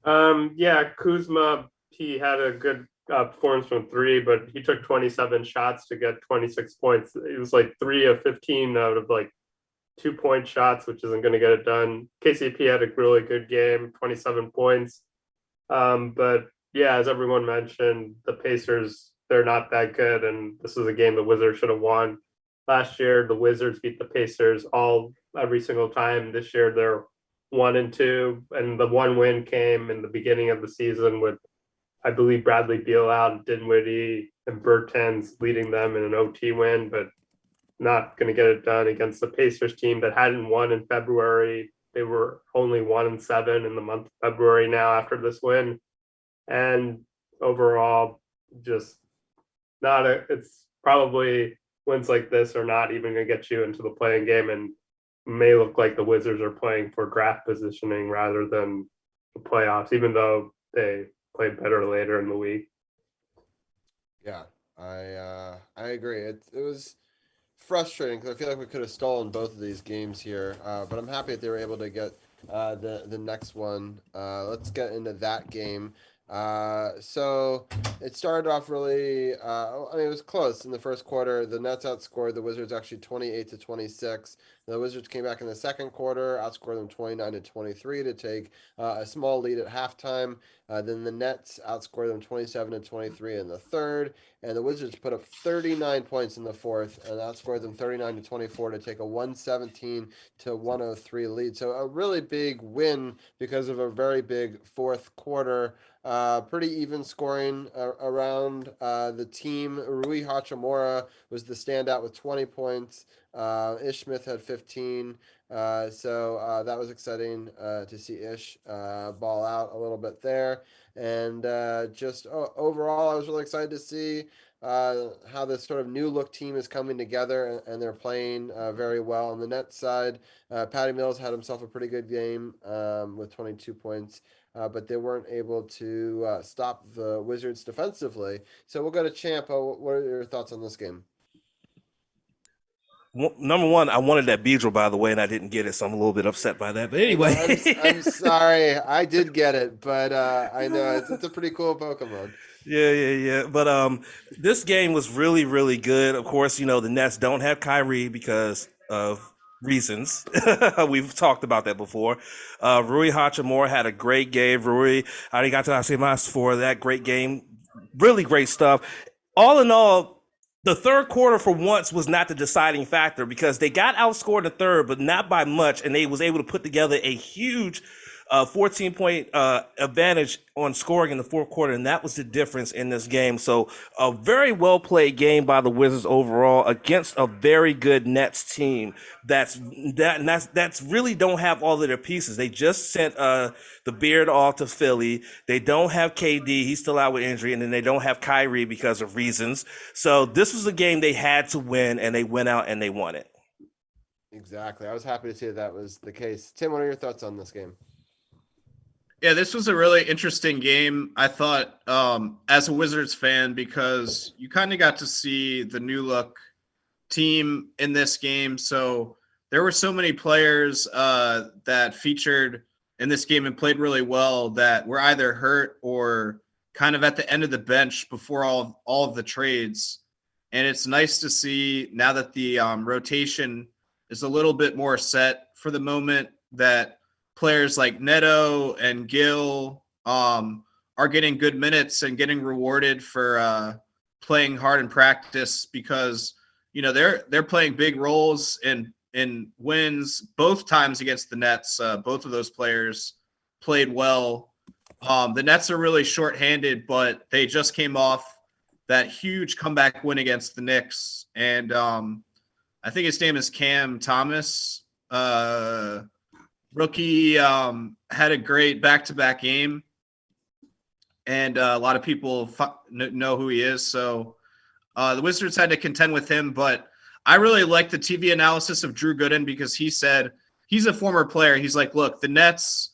Yeah, Kuzma, he had a good performance from three, but he took 27 shots to get 26 points. It was like 3 of 15 out of like 2-point shots, which isn't going to get it done. KCP had a really good game, 27 points. But yeah, as everyone mentioned, the Pacers, they're not that good, and this is a game the Wizards should have won. Last year, the Wizards beat the Pacers every single time. This year, they're 1-2, and the one win came in the beginning of the season with, I believe, Bradley Beal out, Dinwiddie and Bertans leading them in an OT win, but not going to get it done against the Pacers team that hadn't won in February. They were only 1-7 in the month of February now after this win. And overall, just it's probably wins like this are not even going to get you into the playing game, and may look like the Wizards are playing for draft positioning rather than the playoffs, even though they played better later in the week. Yeah, I agree. It was frustrating because I feel like we could have stolen both of these games here, but I'm happy that they were able to get the next one. Let's get into that game. So it started off really, it was close in the first quarter. The Nets outscored the Wizards actually 28-26. The Wizards came back in the second quarter, outscored them 29-23 to take a small lead at halftime. Then the Nets outscored them 27-23 in the third, and the Wizards put up 39 points in the fourth and outscored them 39-24 to take a 117-103 lead. So a really big win because of a very big fourth quarter. Pretty even scoring around the team. Rui Hachimura was the standout with 20 points. Ish Smith had 15. So that was exciting to see Ish ball out a little bit there. And overall, I was really excited to see how this sort of new look team is coming together, and they're playing very well. On the Nets side, Patty Mills had himself a pretty good game with 22 points. But they weren't able to stop the Wizards defensively. So we'll go to Champ. What are your thoughts on this game? Number one, I wanted that Beedrill, by the way, and I didn't get it, so I'm a little bit upset by that. But anyway, I'm sorry, I did get it, but I know it's a pretty cool Pokemon. Yeah. But this game was really, really good. Of course, the Nets don't have Kyrie because of reasons. We've talked about that before. Rui Hachimura had a great game. Rui arigatou for that great game. Really great stuff. All in all, the third quarter for once was not the deciding factor because they got outscored in the third, but not by much, and they was able to put together a huge 14-point advantage on scoring in the fourth quarter, and that was the difference in this game. So a very well played game by the Wizards overall against a very good Nets team that's really don't have all of their pieces. They just sent the Beard off to Philly. They don't have KD; he's still out with injury, and then they don't have Kyrie because of reasons. So this was a game they had to win, and they went out and they won it. Exactly. I was happy to see that was the case. Tim, what are your thoughts on this game? Yeah, this was a really interesting game, I thought, as a Wizards fan, because you kind of got to see the new look team in this game. So there were so many players that featured in this game and played really well that were either hurt or kind of at the end of the bench before all of the trades. And it's nice to see now that the rotation is a little bit more set for the moment that players like Neto and Gill are getting good minutes and getting rewarded for playing hard in practice because they're playing big roles in wins both times against the Nets. Both of those players played well. The Nets are really shorthanded, but they just came off that huge comeback win against the Knicks, and I think his name is Cam Thomas. Rookie had a great back-to-back game, and a lot of people know who he is. So the Wizards had to contend with him, but I really like the TV analysis of Drew Gooden because he said he's a former player. He's like, look, the Nets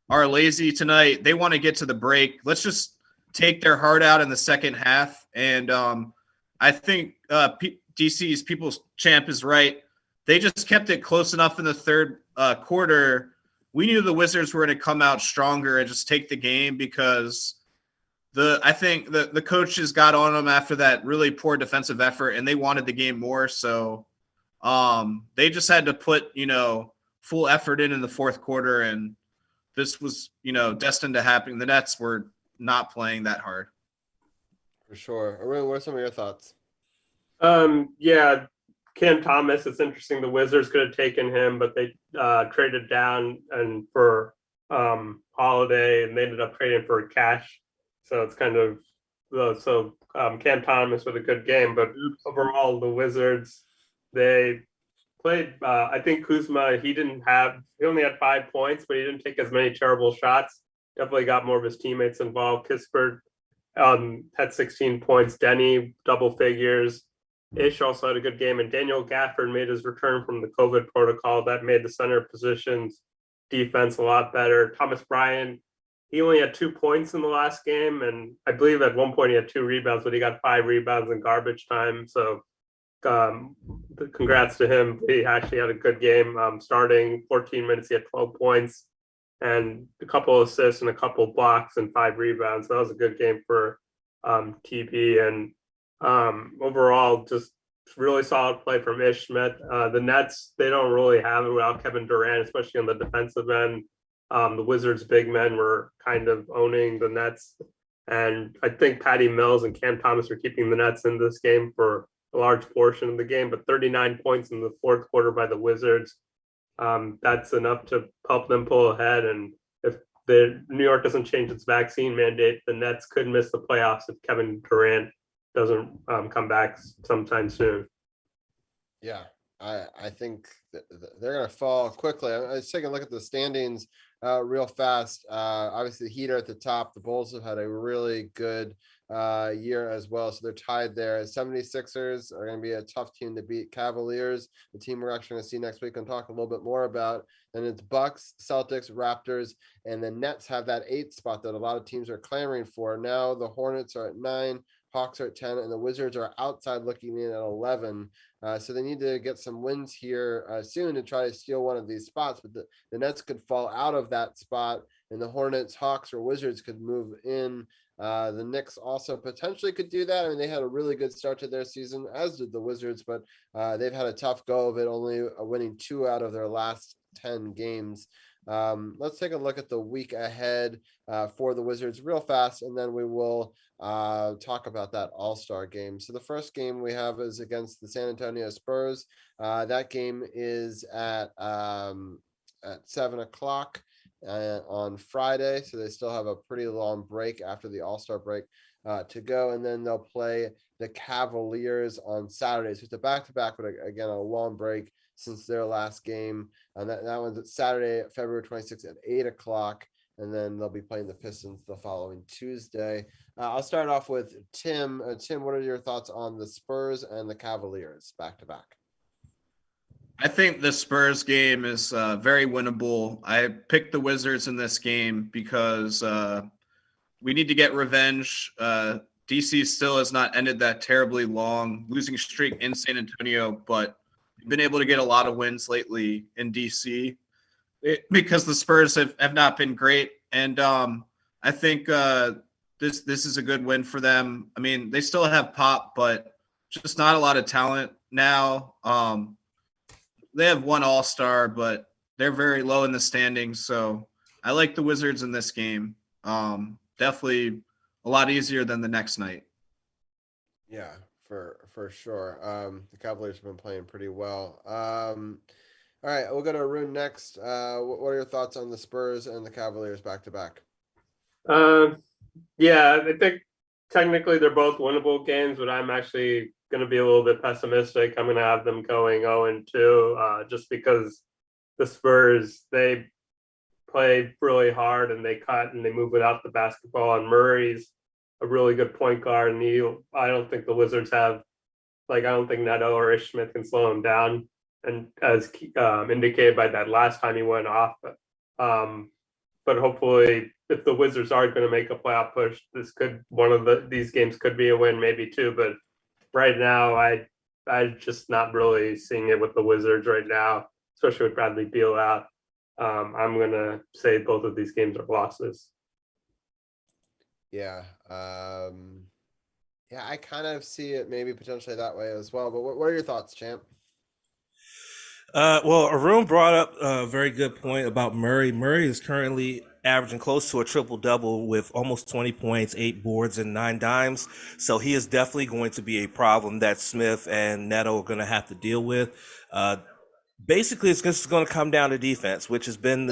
are lazy tonight. They want to get to the break. Let's just take their heart out in the second half. And I think DC's People's Champ is right. They just kept it close enough in the third quarter. We knew the Wizards were going to come out stronger and just take the game because I think the coaches got on them after that really poor defensive effort, and they wanted the game more. So they just had to put, full effort in the fourth quarter, and this was, destined to happen. The Nets were not playing that hard. For sure. Arun, what are some of your thoughts? Yeah, Cam Thomas, it's interesting. The Wizards could have taken him, but they traded down and for Holiday, and they ended up trading for cash. So it's kind of Cam Thomas with a good game, but overall the Wizards, they played. I think Kuzma, he only had 5 points, but he didn't take as many terrible shots. Definitely got more of his teammates involved. Kispert had 16 points. Denny, double figures. Ish also had a good game, and Daniel Gafford made his return from the COVID protocol. That made the center positions defense a lot better. Thomas Bryant, he only had 2 points in the last game, and I believe at one point he had 2 rebounds, but he got 5 rebounds in garbage time. So congrats to him. He actually had a good game. Starting 14 minutes, he had 12 points and a couple of assists and a couple of blocks and 5 rebounds. So that was a good game for TB. And overall, just really solid play from Ish Smith. The Nets, they don't really have it without Kevin Durant, especially on the defensive end. The Wizards' big men were kind of owning the Nets. And I think Patty Mills and Cam Thomas are keeping the Nets in this game for a large portion of the game, but 39 points in the fourth quarter by the Wizards. That's enough to help them pull ahead. And if New York doesn't change its vaccine mandate, the Nets could miss the playoffs if Kevin Durant doesn't come back sometime soon. Yeah, I think they're going to fall quickly. I was taking a look at the standings real fast. Obviously, the Heat are at the top. The Bulls have had a really good year as well, so they're tied there. 76ers are going to be a tough team to beat. Cavaliers, the team we're actually going to see next week and talk a little bit more about. And it's Bucks, Celtics, Raptors, and the Nets have that 8th spot that a lot of teams are clamoring for. Now the Hornets are at 9. Hawks are at 10, and the Wizards are outside looking in at 11. So they need to get some wins here soon to try to steal one of these spots. But the Nets could fall out of that spot, and the Hornets, Hawks, or Wizards could move in. The Knicks also potentially could do that. I mean, they had a really good start to their season, as did the Wizards, but they've had a tough go of it, only winning 2 out of their last 10 games. Let's take a look at the week ahead for the Wizards real fast, and then we will talk about that All-Star game. So the first game we have is against the San Antonio Spurs. That game is at 7 o'clock on Friday, so they still have a pretty long break after the All-Star break to go, and then they'll play the Cavaliers on Saturday. So it's a back-to-back, but again, a long break since their last game. And that one's at Saturday, February 26th at 8 o'clock. And then they'll be playing the Pistons the following Tuesday. I'll start off with Tim. Tim, what are your thoughts on the Spurs and the Cavaliers back-to-back? I think the Spurs game is very winnable. I picked the Wizards in this game because we need to get revenge. DC still has not ended that terribly long losing streak in San Antonio, but been able to get a lot of wins lately in DC because the Spurs have not been great. And I think this is a good win for them. I mean, they still have Pop, but just not a lot of talent now. They have one All-Star, but they're very low in the standings. So I like the Wizards in this game. Definitely a lot easier than the next night. Yeah, for sure. The Cavaliers have been playing pretty well. All right, we'll go to Arun next. What are your thoughts on the Spurs and the Cavaliers back-to-back? Yeah, I think technically they're both winnable games, but I'm actually going to be a little bit pessimistic. I'm going to have them going 0-2 just because the Spurs, they play really hard and they cut and they move without the basketball. And Murray's a really good point guard, and I don't think the Wizards have, I don't think Neto or Ish Smith can slow him down. And as indicated by that last time he went off, but hopefully, if the Wizards are going to make a playoff push, this could these games could be a win, maybe two. But right now, I just not really seeing it with the Wizards right now, especially with Bradley Beal out. I'm gonna say both of these games are losses. Yeah. Yeah, I kind of see it maybe potentially that way as well. But what are your thoughts, Champ? Well, Arun brought up a very good point about Murray. Murray is currently averaging close to a triple double with almost 20 points, 8 boards, and 9 dimes. So he is definitely going to be a problem that Smith and Neto are going to have to deal with. Basically, it's just going to come down to defense, which has been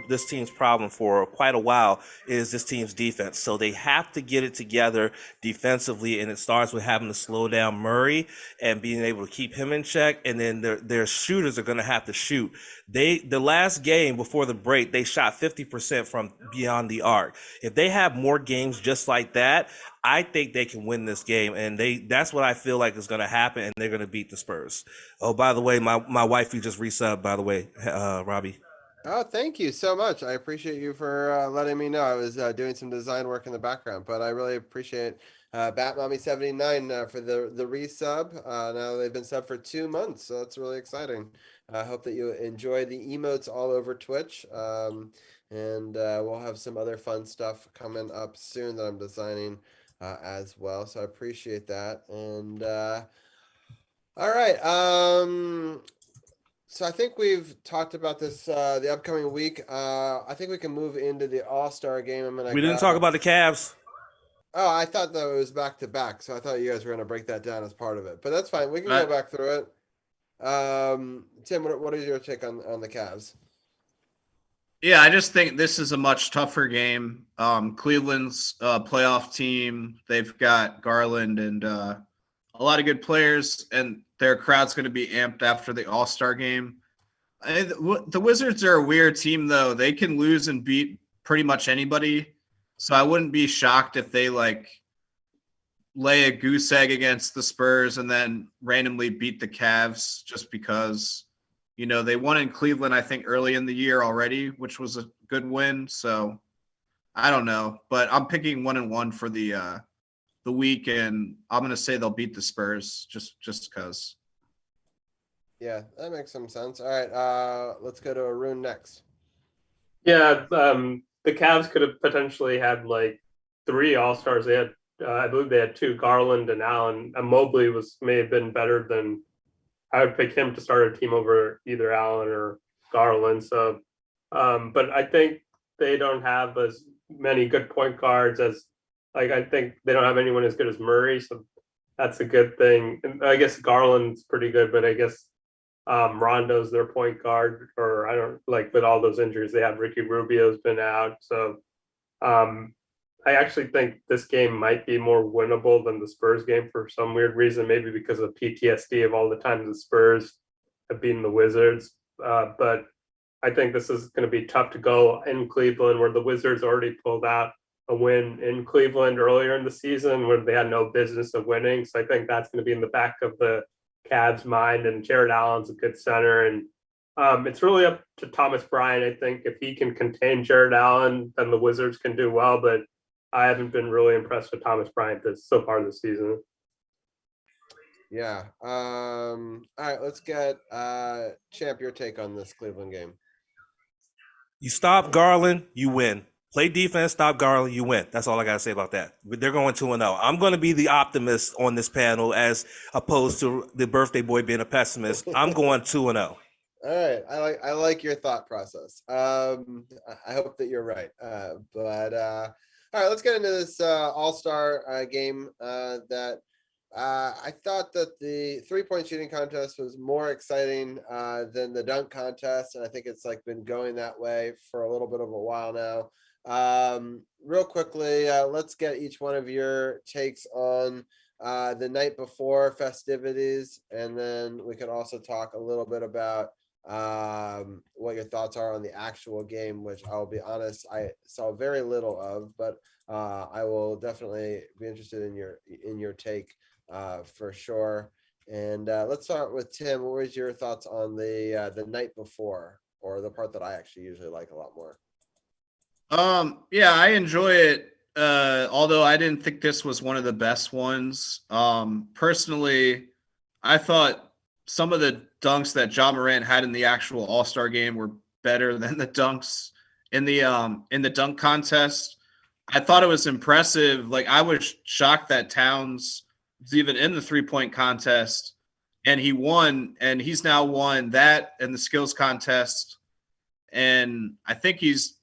this team's problem for quite a while, is this team's defense. So they have to get it together defensively, and it starts with having to slow down Murray and being able to keep him in check, and then their shooters are going to have to shoot. The last game before the break, they shot 50% from beyond the arc. If they have more games just like that, I think they can win this game, and that's what I feel like is going to happen, and they're going to beat the Spurs. Oh, by the way, my wifey just resubbed, by the way, Robbie. Oh, thank you so much. I appreciate you for letting me know. I was doing some design work in the background, but I really appreciate BatMommy79 for the resub. Now they've been subbed for 2 months, so that's really exciting. I hope that you enjoy the emotes all over Twitch. And we'll have some other fun stuff coming up soon that I'm designing as well. So I appreciate that. And all right. So I think we've talked about this the upcoming week. I think we can move into the All-Star game. We didn't talk about the Cavs. Oh, I thought that it was back to back, so I thought you guys were going to break that down as part of it. But that's fine. We can go back through it. Tim, what is your take on the Cavs? Yeah, I just think this is a much tougher game. Cleveland's playoff team. They've got Garland and a lot of good players, and their crowd's going to be amped after the All-Star game. The Wizards are a weird team, though. They can lose and beat pretty much anybody. So I wouldn't be shocked if they lay a goose egg against the Spurs and then randomly beat the Cavs just because, they won in Cleveland, I think, early in the year already, which was a good win. So I don't know, but I'm picking 1-1 for the week, and I'm going to say they'll beat the Spurs just because. Yeah, that makes some sense. All right, let's go to Arun next. Yeah, the Cavs could have potentially had 3 All-Stars. They had, I believe they had 2, Garland and Allen. And Mobley may have been better than. I would pick him to start a team over either Allen or Garland. So, but I think they don't have as many good point guards as, I think they don't have anyone as good as Murray. So that's a good thing. And I guess Garland's pretty good, but I guess Rondo's their point guard, or I don't with all those injuries they have. Ricky Rubio's been out. So I actually think this game might be more winnable than the Spurs game for some weird reason, maybe because of PTSD of all the times the Spurs have beaten the Wizards. But I think this is going to be tough to go in Cleveland, where the Wizards already pulled out a win in Cleveland earlier in the season where they had no business of winning. So I think that's going to be in the back of the Cavs' mind, and Jared Allen's a good center. And it's really up to Thomas Bryant. I think if he can contain Jared Allen, then the Wizards can do well. But I haven't been really impressed with Thomas Bryant so far this season. Yeah. All right, let's get Champ, your take on this Cleveland game. You stop Garland, you win. Play defense, stop Garland, you win. That's all I got to say about that. They're going 2-0. I'm going to be the optimist on this panel as opposed to the birthday boy being a pessimist. I'm going 2-0. All right. I like your thought process. I hope that you're right. But all right, let's get into this All-Star game that I thought that the 3-point shooting contest was more exciting than the dunk contest. And I think it's been going that way for a little bit of a while now. Real quickly, let's get each one of your takes on the night before festivities. And then we can also talk a little bit about what your thoughts are on the actual game, which I'll be honest, I saw very little of, but I will definitely be interested in your take for sure. And let's start with Tim. What was your thoughts on the night before, or the part that I actually usually like a lot more? Yeah, I enjoy it. Although I didn't think this was one of the best ones. Personally, I thought some of the dunks that John Morant had in the actual All-Star game were better than the dunks in the dunk contest. I thought it was impressive. Like, I was shocked that Towns was even in the 3-point contest, and he won, and he's now won that and the skills contest. And I think he's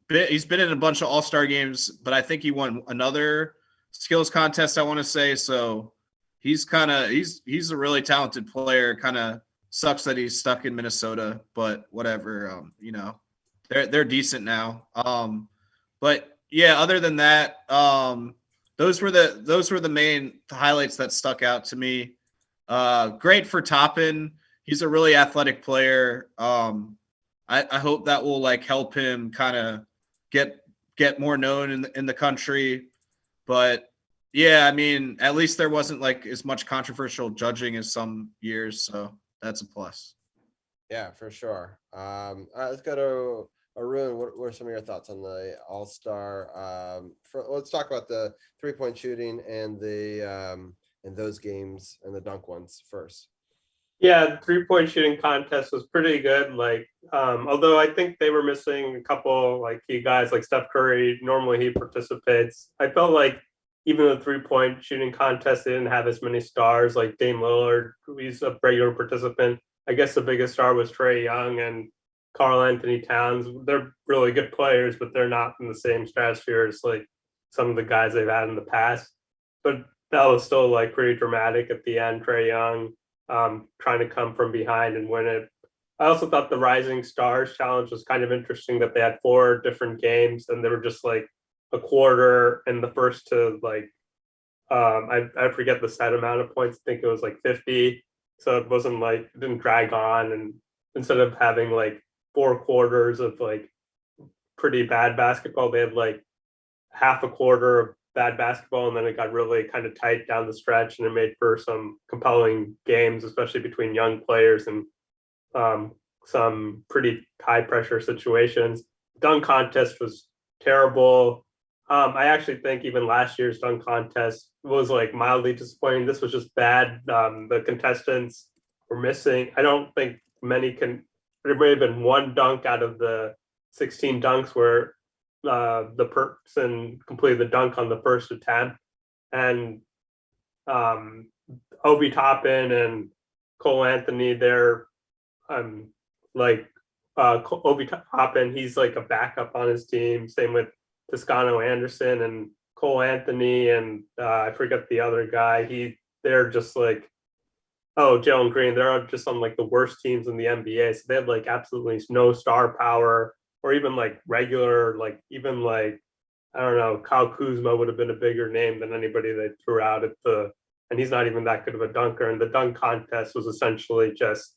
been in a bunch of All-Star games, but I think he won another skills contest, I want to say. So he's a really talented player. Kind of sucks that he's stuck in Minnesota, but whatever. They're decent now. But yeah, other than that, those were the main highlights that stuck out to me. Great for Toppin. He's a really athletic player. I hope that will like help him kind of get more known in the country. But yeah, I mean, at least there wasn't like as much controversial judging as some years, so that's a plus. Yeah, for sure. All right, let's go to Arun. What are some of your thoughts on the All-Star? Let's talk about the 3-point shooting and and those games and the dunk ones first. Yeah, the 3-point shooting contest was pretty good. Like, although I think they were missing a couple like key guys like Steph Curry. Normally he participates. I felt like even the 3-point shooting contest, they didn't have as many stars like Dame Lillard, he's a regular participant. I guess the biggest star was Trae Young and Karl Anthony Towns. They're really good players, but they're not in the same stratosphere as like some of the guys they've had in the past. But that was still like pretty dramatic at the end. Trae Young trying to come from behind and win it. I also thought the Rising Stars Challenge was kind of interesting that they had 4 different games and they were just like a quarter in the first to like I forget the set amount of points. I think it was like 50. So it wasn't like it didn't drag on, and instead of having like 4 quarters of like pretty bad basketball, they had like half a quarter of bad basketball, and then it got really kind of tight down the stretch, and it made for some compelling games, especially between young players and some pretty high pressure situations. Dunk contest was terrible. I actually think even last year's dunk contest was like mildly disappointing. This was just bad. The contestants were missing. I don't think there may have been one dunk out of the 16 dunks where the person completed the dunk on the first attempt. And Obi Toppin and Cole Anthony, they're Obi Toppin, he's like a backup on his team. Same with Toscano Anderson and Cole Anthony, and I forget the other guy. They're just like, Jalen Green. They're just on like the worst teams in the NBA. So they had like absolutely no star power or even like regular, like even like, I don't know, Kyle Kuzma would have been a bigger name than anybody they threw out and he's not even that good of a dunker. And the dunk contest was essentially just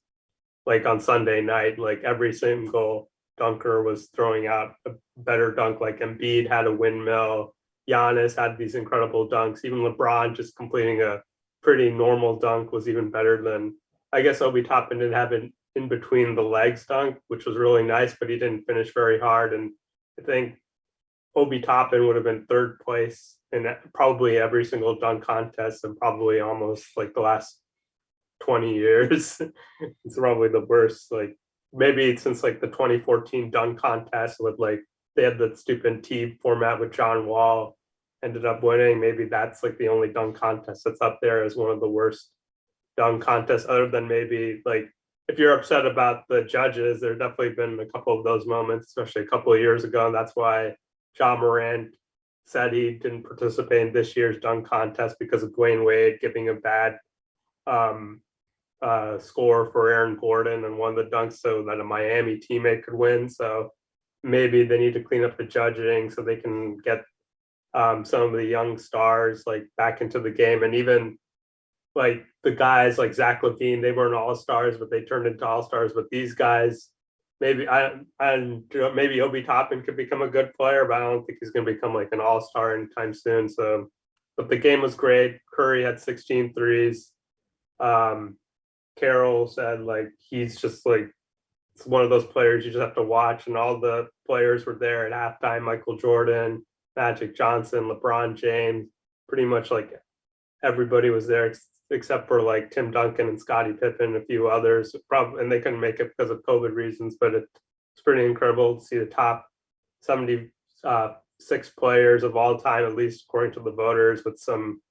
like on Sunday night, like every single dunker was throwing out a better dunk. Like Embiid had a windmill, Giannis had these incredible dunks. Even LeBron just completing a pretty normal dunk was even better than, I guess Obi Toppin didn't have an in between the legs dunk, which was really nice, but he didn't finish very hard. And I think Obi Toppin would have been 3rd place in probably every single dunk contest and probably almost like the last 20 years. It's probably the worst. Like maybe since like the 2014 dunk contest with like they had the stupid T format with John Wall ended up winning. Maybe that's like the only dunk contest that's up there as one of the worst dunk contests, other than maybe like if you're upset about the judges, there definitely been a couple of those moments, especially a couple of years ago. And that's why John Morant said he didn't participate in this year's dunk contest because of Dwayne Wade giving a bad score for Aaron Gordon and one of the dunks so that a Miami teammate could win. So maybe they need to clean up the judging so they can get some of the young stars like back into the game. And even like the guys like Zach LaVine, they weren't all-stars, but they turned into all-stars. But these guys, maybe maybe Obi Toppin could become a good player, but I don't think he's going to become like an all-star anytime soon. So, but the game was great. Curry had 16 threes. Carroll said like he's just like it's one of those players you just have to watch, and all the players were there at halftime. Michael Jordan, Magic Johnson, LeBron James, pretty much like everybody was there except for like Tim Duncan and Scottie Pippen and a few others. Probably, and they couldn't make it because of COVID reasons, but it's pretty incredible to see the top 76 players of all time, at least according to the voters, with some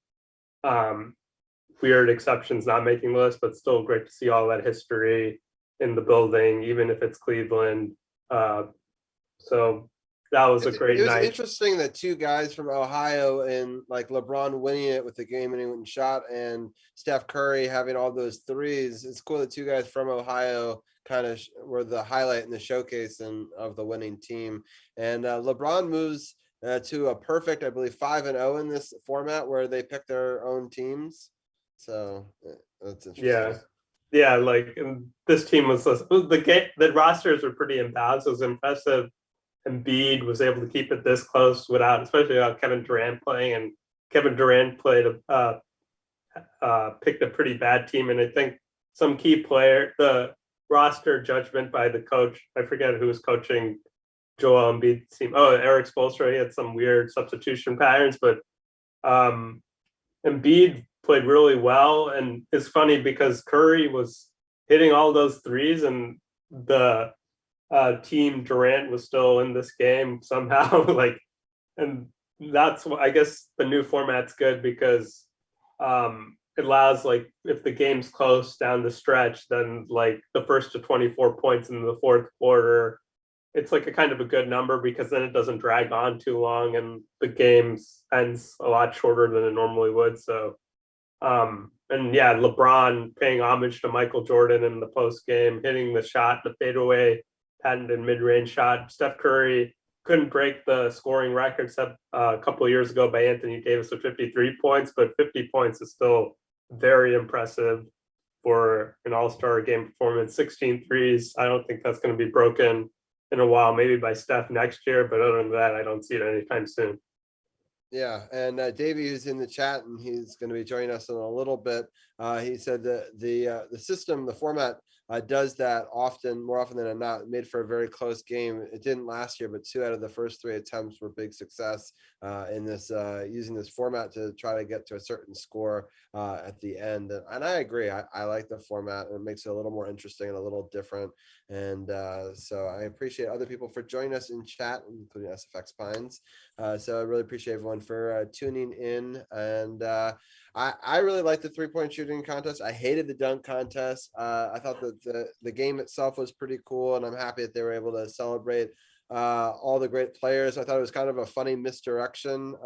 weird exceptions not making the list, but still great to see all that history in the building, even if it's Cleveland. So that was a great night. It was interesting that two guys from Ohio and like LeBron winning it with the game-winning shot and Steph Curry having all those threes. It's cool that two guys from Ohio kind of were the highlight in the showcase and of the winning team. And LeBron moves to a perfect, I believe, 5-0 in this format where they pick their own teams. So that's interesting. Yeah. Like this team was the rosters were pretty imbalanced. It was impressive. Embiid was able to keep it this close without, especially without Kevin Durant playing, and Kevin Durant picked a pretty bad team. And I think some key player, the roster judgment by the coach, I forget who was coaching Joel Embiid's team. Oh, Eric Spoelstra. He had some weird substitution patterns, but Embiid played really well. And it's funny because Curry was hitting all those threes, and the team Durant was still in this game somehow. Like, and that's why I guess the new format's good, because it allows, like, if the game's close down the stretch, then like the first to 24 points in the fourth quarter, it's like a kind of a good number, because then it doesn't drag on too long and the game ends a lot shorter than it normally would. So and yeah, LeBron paying homage to Michael Jordan in the post game, hitting the shot, the fadeaway patented mid-range shot. Steph Curry couldn't break the scoring record set a couple of years ago by Anthony Davis with 53 points, but 50 points is still very impressive for an all-star game performance. 16 threes. I don't think that's going to be broken in a while, maybe by Steph next year, but other than that, I don't see it anytime soon. Yeah, and Davy, who's in the chat, and he's going to be joining us in a little bit. He said that the system, the format, does that more often than not. Made for a very close game. It didn't last year, but 2 out of the first 3 attempts were big success in this using this format to try to get to a certain score at the end. And I agree. I like the format. It makes it a little more interesting and a little different. And so I appreciate other people for joining us in chat, including SFX Pines. So I really appreciate everyone for tuning in. And I really like the 3-point shooting contest. I hated the dunk contest. I thought that the game itself was pretty cool, and I'm happy that they were able to celebrate all the great players. I thought it was kind of a funny misdirection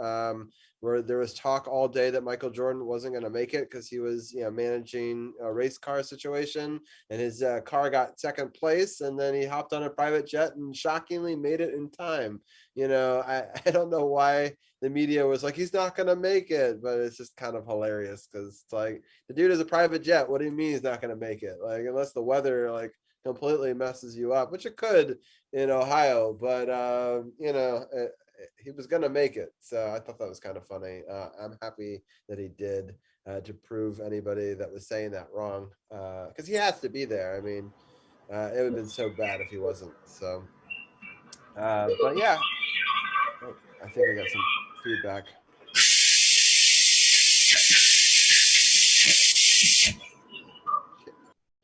where there was talk all day that Michael Jordan wasn't going to make it because he was, managing a race car situation, and his car got second place, and then he hopped on a private jet and shockingly made it in time. I don't know why the media was like, he's not going to make it, but it's just kind of hilarious because it's like, the dude is a private jet. What do you mean he's not going to make it? Like, unless the weather like completely messes you up, which it could in Ohio, but he was going to make it. So I thought that was kind of funny. I'm happy that he did to prove anybody that was saying that wrong, because he has to be there. I mean, it would have been so bad if he wasn't. So, but yeah, I think I got some feedback.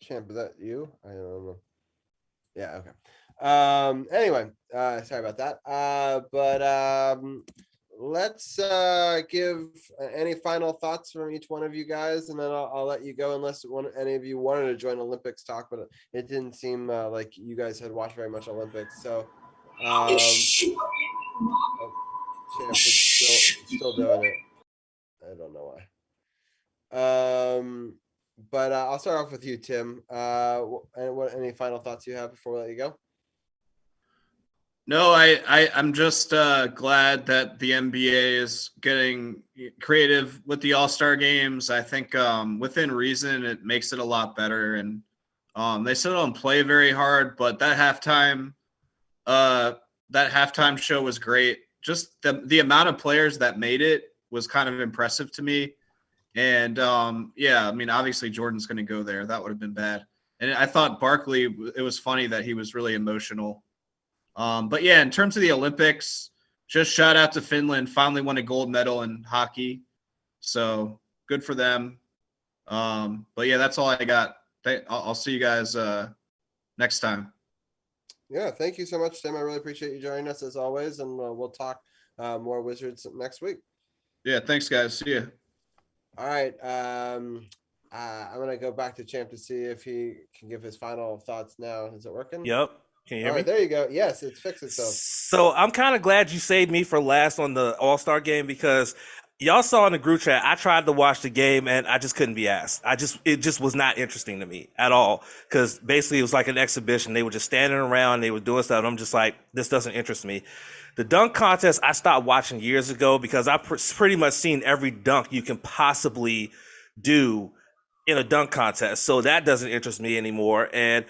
Champ, is that you? I don't know. Yeah, okay. Anyway, sorry about that. But let's give any final thoughts from each one of you guys, and then I'll let you go, unless any of you wanted to join Olympics talk, but it didn't seem like you guys had watched very much Olympics. So Champ is still doing it. I don't know why. But I'll start off with you, Tim. Any final thoughts you have before we let you go? No, I'm just glad that the NBA is getting creative with the All-Star games. I think within reason, it makes it a lot better. And they still don't play very hard, but that halftime show was great. Just the amount of players that made it was kind of impressive to me. And yeah, I mean, obviously Jordan's going to go there. That would have been bad. And I thought Barkley, it was funny that he was really emotional. But yeah, in terms of the Olympics, just shout out to Finland, finally won a gold medal in hockey. So good for them. But yeah, that's all I got. I'll see you guys next time. Yeah, thank you so much, Tim. I really appreciate you joining us as always, and we'll talk more Wizards next week. Yeah, thanks, guys. See you. All right. I'm gonna go back to Champ to see if he can give his final thoughts now. Is it working? Yep. Can you hear All me? right, there you go. Yes, it's fixed itself. So I'm kind of glad you saved me for last on the All-Star game, because y'all saw in the group chat, I tried to watch the game and I just couldn't be asked. It just was not interesting to me at all, because basically it was like an exhibition. They were just standing around, they were doing stuff, and I'm just like, this doesn't interest me. The dunk contest, I stopped watching years ago because I've pretty much seen every dunk you can possibly do in a dunk contest. So that doesn't interest me anymore. And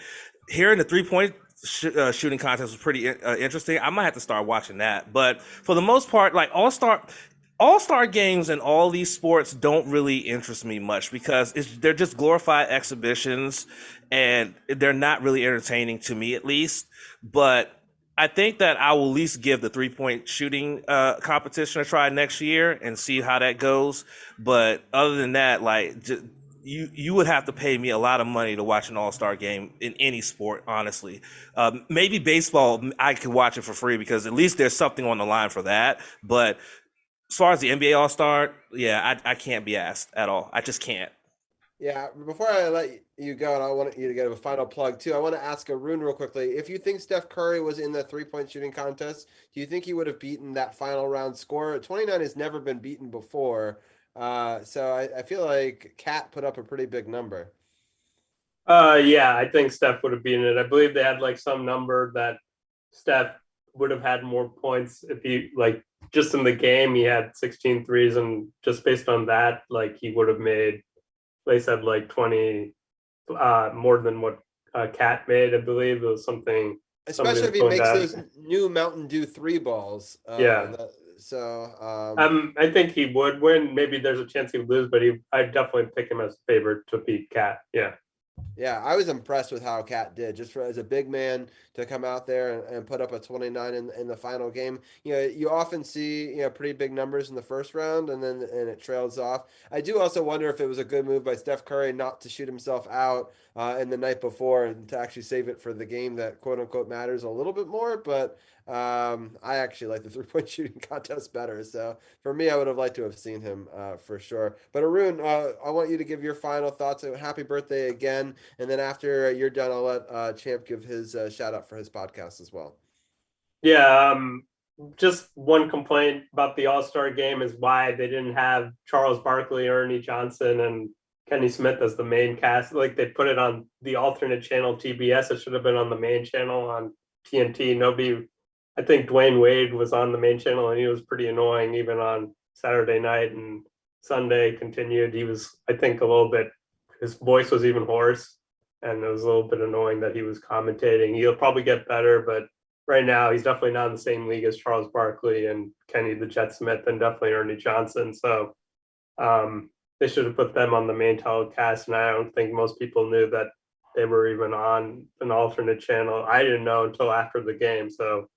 hearing the three-point shooting contest was pretty interesting. I might have to start watching that. But for the most part, like all-star games and all these sports don't really interest me much, because they're just glorified exhibitions and they're not really entertaining to me, at least. But I think that I will at least give the three-point shooting competition a try next year and see how that goes. But other than that, like, you would have to pay me a lot of money to watch an all-star game in any sport, honestly. Maybe baseball, I could watch it for free because at least there's something on the line for that. But as far as the NBA All-Star, yeah, I can't be asked at all. I just can't. Yeah, before I let you go, and I want you to get a final plug too, I want to ask Arun real quickly. If you think Steph Curry was in the three-point shooting contest, do you think he would have beaten that final round score? 29 has never been beaten before. So I feel like Cat put up a pretty big number. Yeah, I think Steph would have beaten it. I believe they had like some number that Steph would have had more points if he, like, just in the game, he had 16 threes, and just based on that, like, he would have made, they said, like 20 more than what Cat made. I believe it was something. Especially if he makes those new Mountain Dew 3 balls. Yeah. I think he would win. Maybe there's a chance he would lose, but I'd definitely pick him as a favorite to beat Cat. Yeah. Yeah, I was impressed with how Cat did, just as a big man to come out there and put up a 29 in the final game. You know, you often see, pretty big numbers in the first round, and it trails off. I do also wonder if it was a good move by Steph Curry not to shoot himself out in the night before, and to actually save it for the game that quote unquote matters a little bit more. But I actually like the three-point shooting contest better. So for me, I would have liked to have seen him for sure. But Arun, I want you to give your final thoughts. Happy birthday again. And then after you're done, I'll let Champ give his shout out for his podcast as well. Yeah. Just one complaint about the All-Star game is why they didn't have Charles Barkley, Ernie Johnson, and Kenny Smith as the main cast. Like, they put it on the alternate channel, TBS. It should have been on the main channel on TNT. I think Dwayne Wade was on the main channel, and he was pretty annoying even on Saturday night, and Sunday continued. He was, I think, his voice was even hoarse, and it was a little bit annoying that he was commentating. He'll probably get better, but right now he's definitely not in the same league as Charles Barkley and Kenny the Jet Smith, and definitely Ernie Johnson. So they should have put them on the main telecast, and I don't think most people knew that they were even on an alternate channel. I didn't know until after the game. So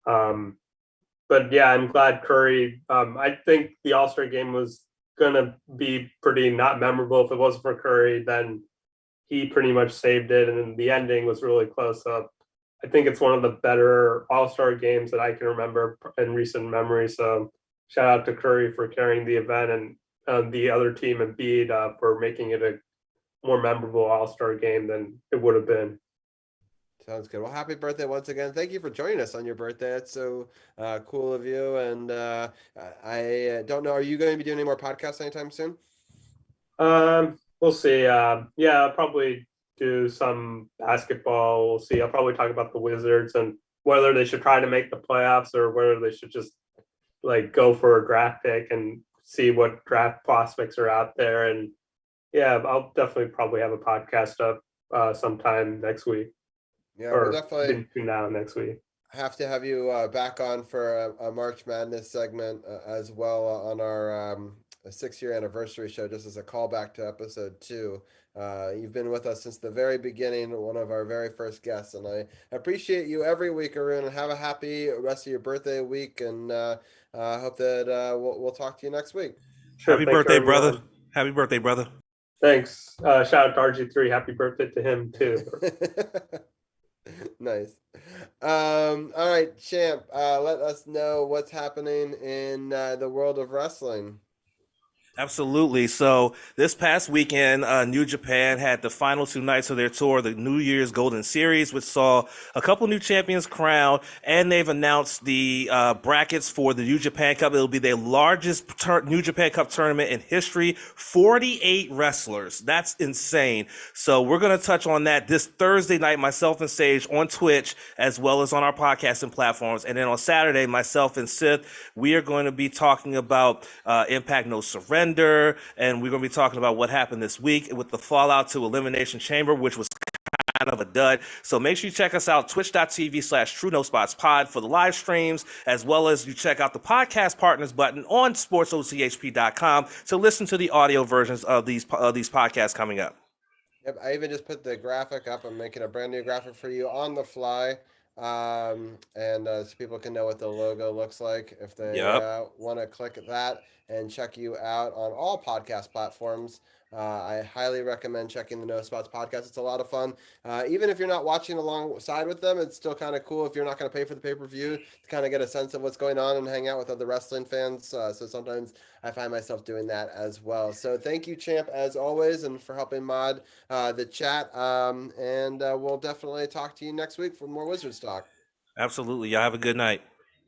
but yeah, I'm glad Curry. I think the All-Star game was gonna be pretty not memorable. If it wasn't for Curry, then he pretty much saved it, and then the ending was really close up. I think it's one of the better All-Star games that I can remember in recent memory. So shout out to Curry for carrying the event, and the other team, Embiid, for making it a more memorable All-Star game than it would have been. Sounds good. Well, happy birthday once again. Thank you for joining us on your birthday. It's so cool of you. And I don't know, are you going to be doing any more podcasts anytime soon? We'll see. Yeah, I'll probably do some basketball. We'll see. I'll probably talk about the Wizards and whether they should try to make the playoffs or whether they should just like go for a draft pick and see what draft prospects are out there. And yeah, I'll definitely probably have a podcast up sometime next week. Yeah, we'll definitely now next week. Have to have you back on for a March Madness segment as well on our 6-year anniversary show, just as a callback to episode 2. You've been with us since the very beginning, one of our very first guests, and I appreciate you every week, Arun, and have a happy rest of your birthday week, and hope that we'll talk to you next week. Sure, Happy thanks for birthday, having me brother. on. Happy birthday, brother. Thanks. Shout out to RG3. Happy birthday to him too. Nice. All right, Champ, let us know what's happening in the world of wrestling. Absolutely. So this past weekend, New Japan had the final 2 nights of their tour, the New Year's Golden Series, which saw a couple new champions crowned, and they've announced the brackets for the New Japan Cup. It'll be their largest New Japan Cup tournament in history. 48 wrestlers. That's insane. So we're going to touch on that this Thursday night, myself and Sage on Twitch, as well as on our podcasting platforms. And then on Saturday, myself and Sith, we are going to be talking about Impact No Surrender. And we're going to be talking about what happened this week with the fallout to Elimination Chamber, which was kind of a dud. So make sure you check us out, twitch.tv/TrueNoSpotsPod for the live streams, as well as you check out the podcast partners button on SportsOTHP.com to listen to the audio versions of these podcasts coming up. Yep, I even just put the graphic up. I'm making a brand new graphic for you on the fly. So people can know what the logo looks like if they want to click that and check you out on all podcast platforms. I highly recommend checking the No Spots podcast. It's a lot of fun. Even if you're not watching alongside with them, it's still kind of cool if you're not going to pay for the pay-per-view to kind of get a sense of what's going on and hang out with other wrestling fans. So sometimes I find myself doing that as well. So thank you, Champ, as always, and for helping mod the chat. We'll definitely talk to you next week for more Wizards talk. Absolutely. Y'all have a good night.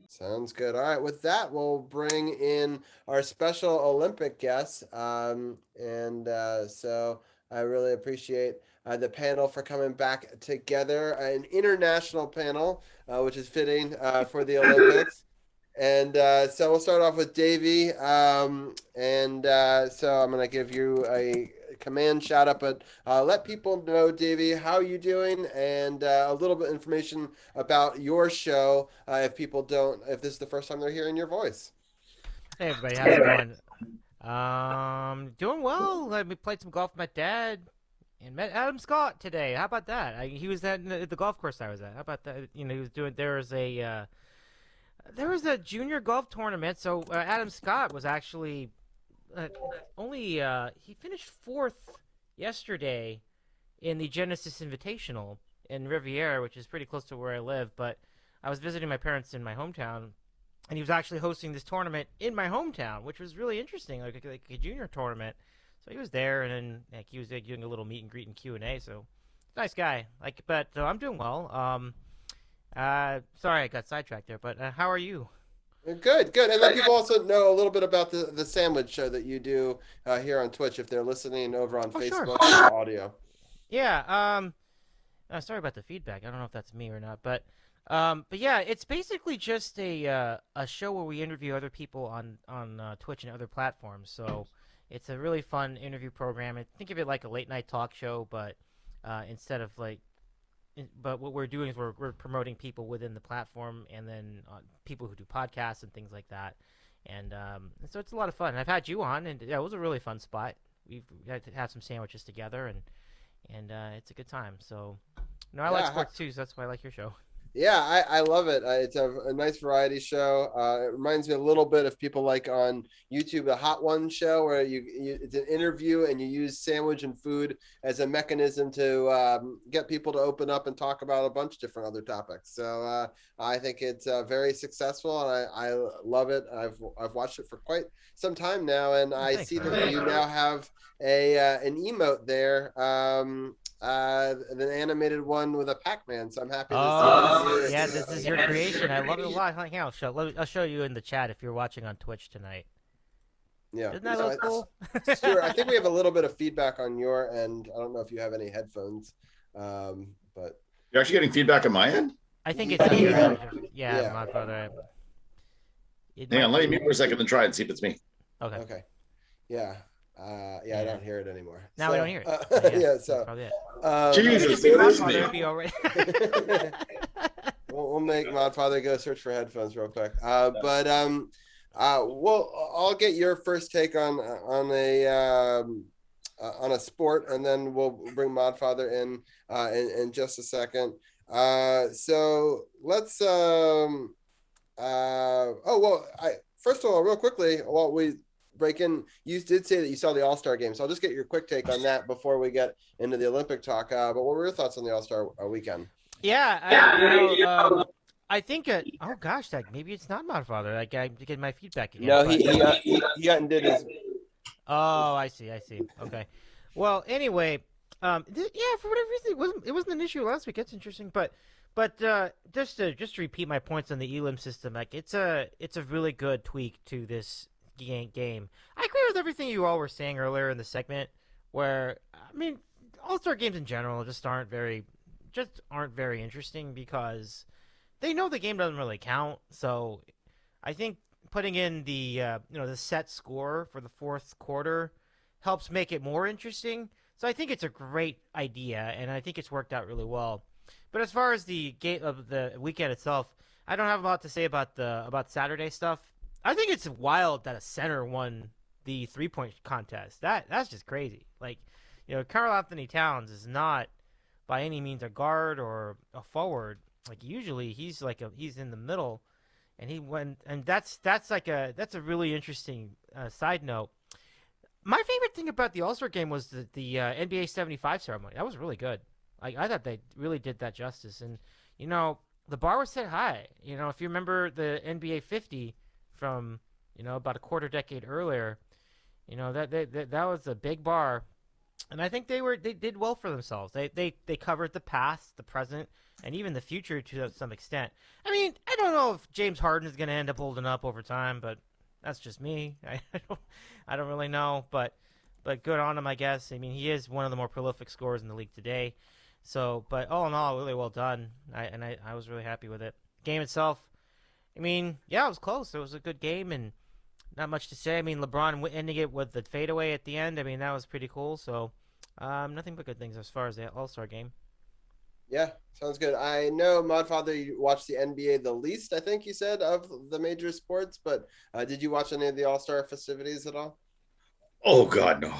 Sounds good. All right. With that, we'll bring in our special Olympic guest. So I really appreciate the panel for coming back together, an international panel, which is fitting for the Olympics. And so we'll start off with Davy. So I'm going to give you a command shout out, but let people know, Davy, how are you doing, and a little bit of information about your show if this is the first time they're hearing your voice. Hey everybody, how's it going? Doing well. I played some golf with my dad and met Adam Scott today. How about that? He was at the golf course I was at. How about that? He was doing. There was a junior golf tournament. So Adam Scott was actually he finished 4th yesterday in the Genesis Invitational in Riviera, which is pretty close to where I live. But I was visiting my parents in my hometown, and he was actually hosting this tournament in my hometown, which was really interesting, like a junior tournament. So he was there, and then he was doing a little meet and greet and Q&A. So nice guy. So I'm doing well. Sorry I got sidetracked there, but how are you? Good. And let people also know a little bit about the sandwich show that you do here on Twitch if they're listening over on Facebook or audio. Yeah. Sorry about the feedback. I don't know if that's me or not, but yeah, it's basically just a show where we interview other people on Twitch and other platforms. So it's a really fun interview program. Think of it like a late night talk show, but instead of but what we're doing is we're promoting people within the platform, and then people who do podcasts and things like that. And so it's a lot of fun. I've had you on, and yeah, it was a really fun spot. We had to have some sandwiches together, and it's a good time. So, I like sports too, so that's why I like your show. Yeah, I love it. It's a nice variety show. It reminds me a little bit of people like on YouTube, the Hot One show, where it's an interview and you use sandwich and food as a mechanism to get people to open up and talk about a bunch of different other topics. So I think it's very successful, and I love it. I've watched it for quite some time now, and I see that you now have an emote there. An animated one with a Pac-Man, so I'm happy to see. Yeah, this is your creation. I love it a lot. I'll show you in the chat if you're watching on Twitch tonight. Yeah, isn't that look cool? Stuart, I think we have a little bit of feedback on your end. I don't know if you have any headphones, but you're actually getting feedback on my end. I think it's on your end. Yeah. Modfather. Hang on, let me mute for a second and try and see if it's me. Okay. Yeah. I don't hear it anymore. Now we don't hear it. So Jesus, it is me. We'll make Modfather go search for headphones real quick. Well, I'll get your first take on a sport, and then we'll bring Modfather in just a second. So let's. First of all, real quickly, while we break in, you did say that you saw the All-Star game, so I'll just get your quick take on that before we get into the Olympic talk. But what were your thoughts on the All-Star weekend? Yeah, I think. Oh gosh, maybe it's not Modfather. Like I get my feedback again. No, he got and did his. Oh, I see. Okay. Well, anyway, yeah, for whatever reason, it wasn't an issue last week. That's interesting, but just to repeat my points on the elim system, like it's a really good tweak to this game. I agree with everything you all were saying earlier in the segment, where I mean, All-Star games in general just aren't very interesting because they know the game doesn't really count. So I think putting in the the set score for the fourth quarter helps make it more interesting. So I think it's a great idea, and I think it's worked out really well. But as far as the game of the weekend itself, I don't have a lot to say about Saturday stuff. I think it's wild that a center won the 3-point contest. That's just crazy. Like, Karl Anthony Towns is not by any means a guard or a forward. Like usually he's in the middle, and he went, and that's a really interesting side note. My favorite thing about the All-Star game was the NBA 75 ceremony. That was really good. I thought they really did that justice, and the bar was set high. If you remember the NBA 50 from about a quarter decade earlier, that was a big bar, and I think they did well for themselves. They covered the past, the present, and even the future to some extent. I mean, I don't know if James Harden is going to end up holding up over time, but that's just me. I don't really know, but good on him, I guess. I mean, he is one of the more prolific scorers in the league today. So, but all in all, really well done. I was really happy with it. Game itself, I mean, yeah, it was close. It was a good game, and not much to say. I mean, LeBron ending it with the fadeaway at the end. I mean, that was pretty cool. So, nothing but good things as far as the All-Star game. Yeah, sounds good. I know, Modfather, you watched the NBA the least, I think you said, of the major sports, but did you watch any of the All-Star festivities at all? Oh, God, no.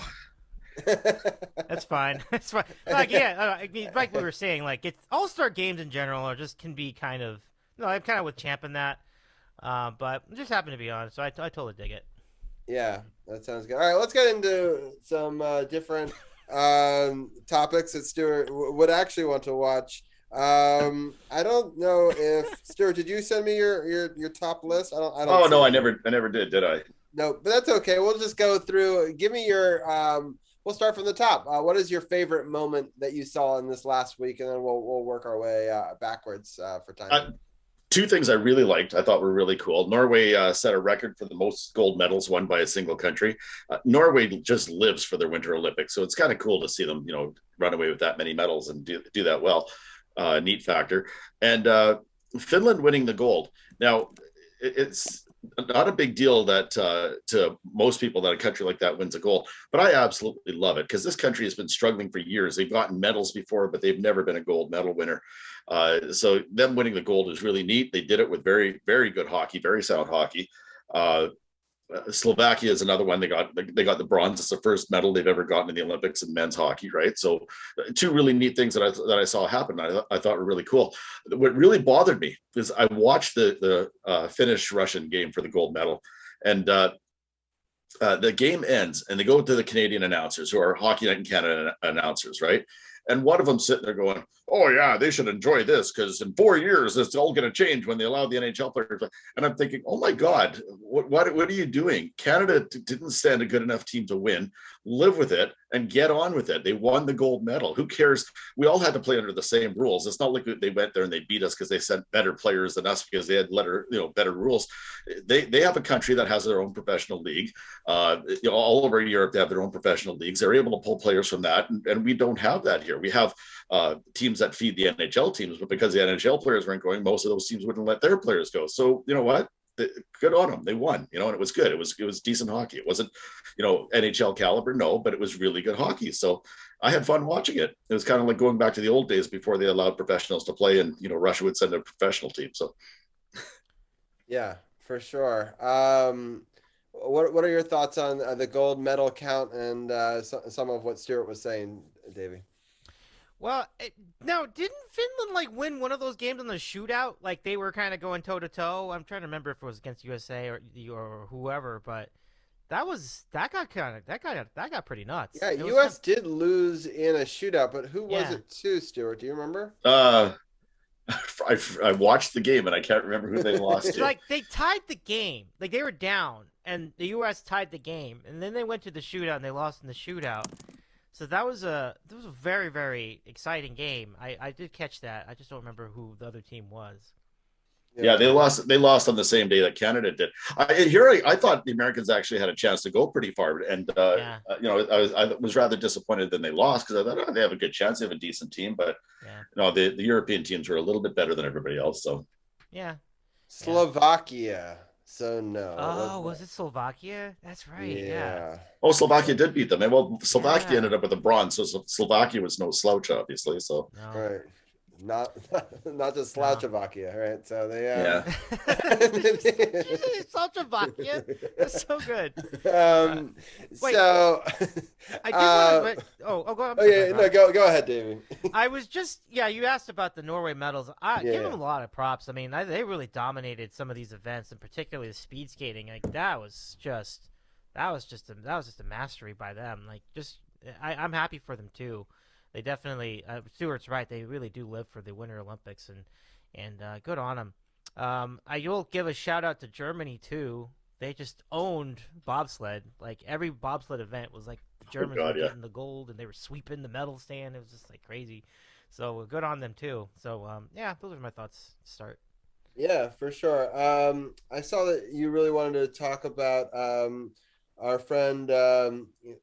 That's fine. That's fine. Like, yeah, I mean, like we were saying, like, it's All-Star games in general are just can be kind of, I'm kind of with Champ in that, but it just happened to be on, so I totally dig it. Yeah, that sounds good. All right, let's get into some different topics that Stewart would actually want to watch. I don't know if Stewart, did you send me your top list? I don't. Oh no, I never did I? No, but that's okay. We'll just go through. Give me your. We'll start from the top. What is your favorite moment that you saw in this last week, and then we'll work our way backwards for time. Two things I really liked, I thought were really cool. Norway set a record for the most gold medals won by a single country. Norway just lives for their Winter Olympics, so it's kind of cool to see them, run away with that many medals and do that well. Neat factor. And Finland winning the gold. Now, it's not a big deal that to most people that a country like that wins a gold, but I absolutely love it because this country has been struggling for years. They've gotten medals before, but they've never been a gold medal winner. So them winning the gold is really neat. They did it with very, very good hockey, very sound hockey. Slovakia is another one. They got the bronze. It's the first medal they've ever gotten in the Olympics in men's hockey, right? So two really neat things that I saw happen. I thought were really cool. What really bothered me is I watched the Finnish-Russian game for the gold medal, and the game ends, and they go to the Canadian announcers, who are Hockey Night in Canada announcers, right? And one of them sitting there going, "Oh yeah, they should enjoy this because in 4 years it's all going to change when they allow the NHL players." And I'm thinking, "Oh my God, what are you doing? Canada didn't stand a good enough team to win. Live with it and get on with it. They won the gold medal. Who cares? We all had to play under the same rules. It's not like they went there and they beat us because they sent better players than us because they had better rules. They have a country that has their own professional league. All over Europe, they have their own professional leagues. They're able to pull players from that, and we don't have that here. We have teams that feed the NHL teams, but because the NHL players weren't going, most of those teams wouldn't let their players go. So you know what? Good on them. They won, and it was good. It was decent hockey. It wasn't, NHL caliber, no, but it was really good hockey. So I had fun watching it. It was kind of like going back to the old days before they allowed professionals to play, and Russia would send a professional team. So yeah, for sure. What are your thoughts on the gold medal count and some of what Stewart was saying, Davy? Well, now didn't Finland like win one of those games in the shootout? Like they were kind of going toe to toe. I'm trying to remember if it was against USA or whoever, but that got pretty nuts. Yeah, It was U.S. did lose in a shootout, but who was Yeah. it to, Stewart? Do you remember? I watched the game and I can't remember who they lost It's to. like they tied the game. Like they were down, and the U.S. tied the game, and then they went to the shootout and they lost in the shootout. So that was a very, very exciting game. I did catch that. I just don't remember who the other team was. Yeah, they lost. They lost on the same day that Canada did. I thought the Americans actually had a chance to go pretty far, and Yeah. I was rather disappointed when they lost because I thought, oh, they have a good chance. They have a decent team, but Yeah. no, the European teams were a little bit better than everybody else. So Yeah. Slovakia. So no. Oh, was it Slovakia? That's right. Yeah. oh, Slovakia did beat them. And well, Slovakia Yeah. ended up with a bronze, so Slovakia was no slouch, obviously. So No. Right. Not just Slovakia, right? So they Slovakia. That's so good. Wait. So I did want to. Oh, go on. oh yeah, no, go ahead, Davey. I was just, you asked about the Norway medals. I give them a lot of props. I mean, they really dominated some of these events, and particularly the speed skating. Like that was just a mastery by them. Like I'm happy for them too. They definitely, Stewart's right. They really do live for the Winter Olympics, and good on them. I will give a shout out to Germany too. They just owned bobsled. Like every bobsled event was like the Germans were getting the gold, and they were sweeping the medal stand. It was just like crazy. So good on them too. So those are my thoughts to start. Yeah, for sure. I saw that you really wanted to talk about our friend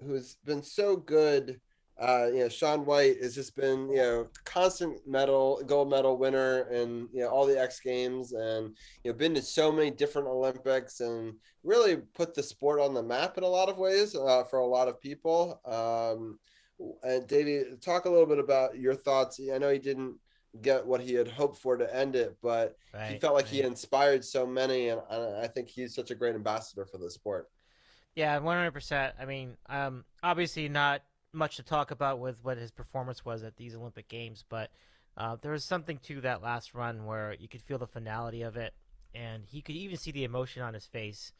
who's been so good. Sean White has just been, constant gold medal winner in, all the X Games, and, been to so many different Olympics and really put the sport on the map in a lot of ways for a lot of people. And Davey, talk a little bit about your thoughts. I know he didn't get what he had hoped for to end it, but he felt like he inspired so many, and I think he's such a great ambassador for the sport. Yeah, 100%. I mean, obviously not much to talk about with what his performance was at these Olympic Games, but there was something to that last run where you could feel the finality of it, and he could even see the emotion on his face.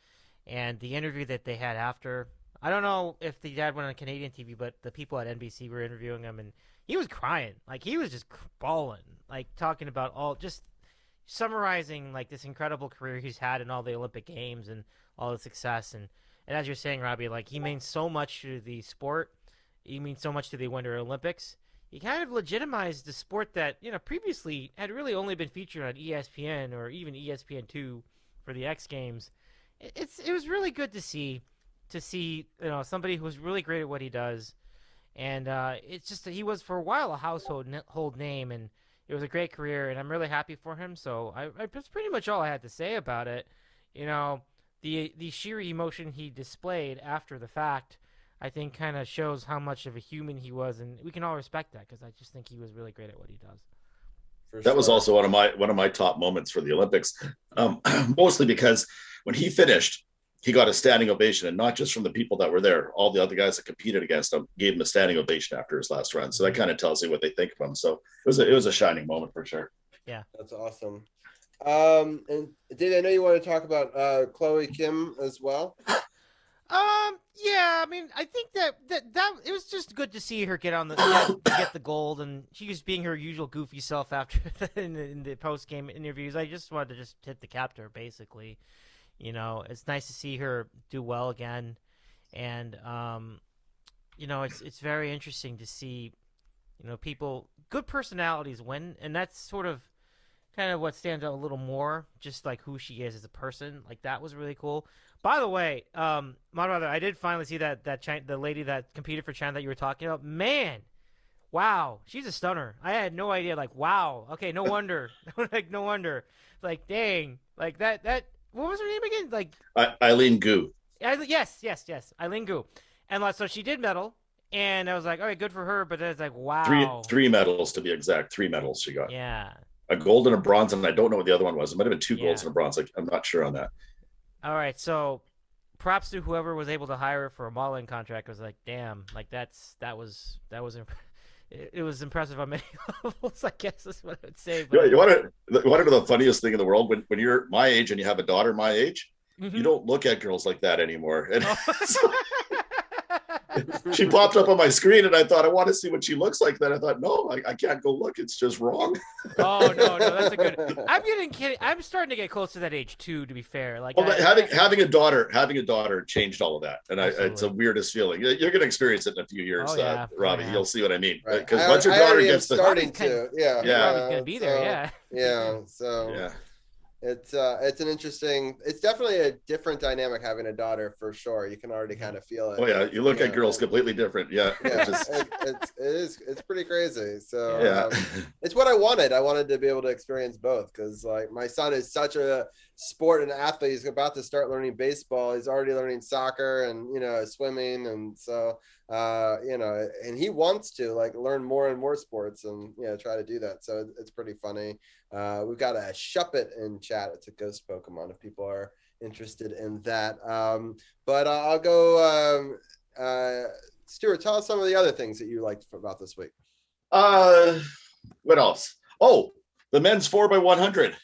And the interview that they had after, I don't know if the dad went on Canadian TV, but the people at NBC were interviewing him, and he was crying. Like, he was just bawling, like talking about just summarizing like this incredible career he's had in all the Olympic Games and all the success. And as you're saying, Robbie, like he means so much to the sport. He means so much to the Winter Olympics. He kind of legitimized the sport that, previously had really only been featured on ESPN or even ESPN2 for the X Games. It was really good to see somebody who's really great at what he does. And it's just that he was for a while a household name, and it was a great career, and I'm really happy for him. So that's pretty much all I had to say about it. The sheer emotion he displayed after the fact, I think, kind of shows how much of a human he was, and we can all respect that because I just think he was really great at what he does. That was also one of my top moments for the Olympics, mostly because when he finished, he got a standing ovation, and not just from the people that were there. All the other guys that competed against him gave him a standing ovation after his last run. So that kind of tells you what they think of him. So it was a shining moment for sure. Yeah, that's awesome. And Dave, I know you want to talk about Chloe Kim as well. Yeah, I mean, I think that it was just good to see her get the gold, and she was being her usual goofy self after in the post game interviews. I just wanted to hit the cap to her, basically. It's nice to see her do well again, and it's very interesting to see, people, good personalities win, and that's sort of kind of what stands out a little more, just like who she is as a person. Like that was really cool. By the way, Modfather, I did finally see that the lady that competed for China that you were talking about. Man, wow, she's a stunner. I had no idea. Like, wow. Okay, no wonder. No wonder. Like, dang. Like that. What was her name again? Like Eileen Gu. Yes. Eileen Gu. And so she did medal, and I was like, all right, good for her. But then it's like, wow. Three medals to be exact. 3 medals she got. Yeah. a gold and a bronze, and I don't know what the other one was. It might have been 2 golds Yeah. and a bronze. Like, I'm not sure on that. All right, so props to whoever was able to hire her for a modeling contract. Was like, damn, like that was it was impressive on many levels. I guess is what I would say. But You want to know the funniest thing in the world? When you're my age and you have a daughter my age, you don't look at girls like that anymore. And so, she popped up on my screen, and I thought, I want to see what she looks like. Then I thought, no, I can't go look. It's just wrong. Oh no, that's a good. I'm starting to get close to that age too. To be fair, like Well, having a daughter changed all of that, and it's the weirdest feeling. You're going to experience it in a few years, Oh, yeah. Robbie. Oh, yeah. You'll see what I mean. Right. Because once your daughter gets starting to, Robbie's gonna be there, yeah. Yeah. So yeah. it's an interesting. It's definitely a different dynamic having a daughter for sure. You can already kind of feel it. Oh yeah, you look at girls completely different. Yeah. Yeah, it's pretty crazy. So Yeah. it's what I wanted. I wanted to be able to experience both because like my son is such a sport and athlete. He's about to start learning baseball. He's already learning soccer and swimming, and so and he wants to like learn more and more sports and try to do that. So it's pretty funny. We've got a Shuppet in chat. It's a ghost Pokemon if people are interested in that. But I'll go. Stewart, tell us some of the other things that you liked about this week. What else? Oh, the men's 4x100.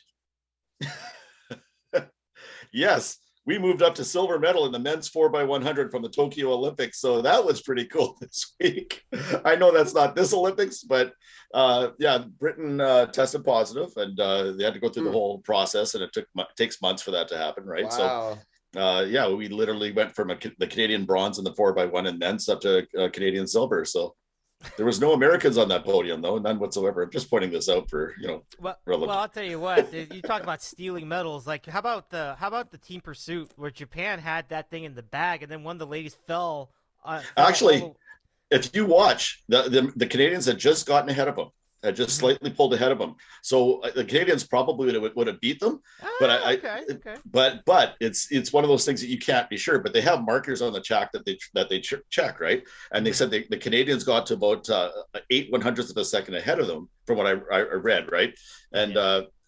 Yes, we moved up to silver medal in the men's 4x100 from the Tokyo Olympics. So that was pretty cool this week. I know that's not this Olympics, but Britain tested positive, and they had to go through the whole process, and it takes months for that to happen, right? Wow. So we literally went from the Canadian bronze in the 4x1 and men's up to Canadian silver. So there was no Americans on that podium, though, none whatsoever. I'm just pointing this out for Well, I'll tell you what. You talk about stealing medals. Like, how about the team pursuit where Japan had that thing in the bag, and then one of the ladies fell. Actually, if you watch, the Canadians had just gotten ahead of them. Had just slightly pulled ahead of them. So the Canadians probably would have beat them. But it's one of those things that you can't be sure. But they have markers on the track that they check, right? And they said the Canadians got to about 8/100ths of a second ahead of them from what I read, right? And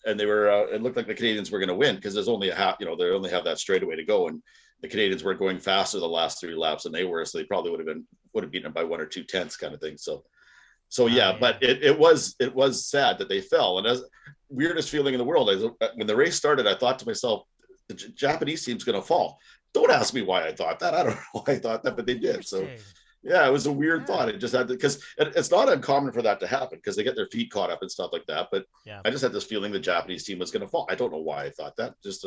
they were it looked like the Canadians were going to win because there's only they only have that straightaway to go, and the Canadians were going faster the last 3 laps than they were, so they probably would have beaten them by 1 or 2 tenths kind of thing. But it was sad that they fell. And as weirdest feeling in the world is when the race started, I thought to myself, the Japanese team's going to fall. Don't ask me why I thought that. I don't know why I thought that, but they did. So it was a weird thought. It just had to, because it's not uncommon for that to happen because they get their feet caught up and stuff like that. But I just had this feeling the Japanese team was going to fall. I don't know why I thought that. Just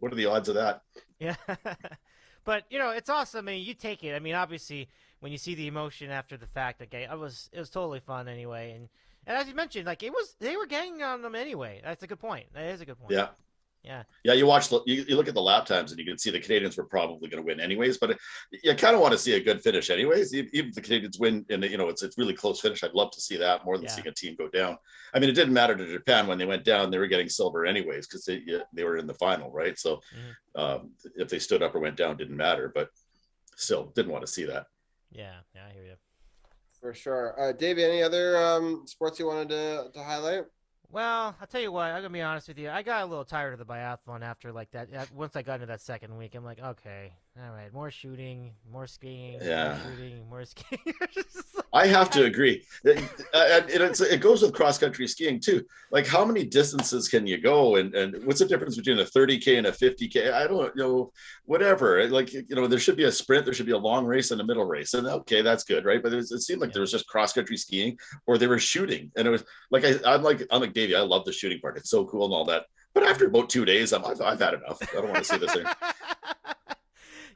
what are the odds of that? Yeah. But it's awesome. I mean, you take it. I mean, obviously, when you see the emotion after the fact, it was totally fun anyway. And as you mentioned, like they were ganging on them anyway. That's a good point. That is a good point. Yeah. You watch you look at the lap times and you can see the Canadians were probably going to win anyways. But you kind of want to see a good finish anyways. Even if the Canadians win and it's a really close finish, I'd love to see that more than seeing a team go down. I mean, it didn't matter to Japan when they went down; they were getting silver anyways because they were in the final, right? So if they stood up or went down, didn't matter. But still, didn't want to see that. Yeah, I hear you. For sure. Davey, any other sports you wanted to highlight? Well, I'll tell you what, I'm going to be honest with you. I got a little tired of the biathlon after like that. Once I got into that second week, I'm like, okay, all right, more shooting, more skiing, more shooting, more skiing. I have to agree. It goes with cross-country skiing too. Like how many distances can you go? And what's the difference between a 30K and a 50K? I don't know, whatever. Like, there should be a sprint, there should be a long race and a middle race. And okay, that's good, right? But it seemed like there was just cross-country skiing or they were shooting. And it was like, I'm like Davey, I love the shooting part. It's so cool and all that. But after about 2 days, I've had enough. I don't want to see this thing.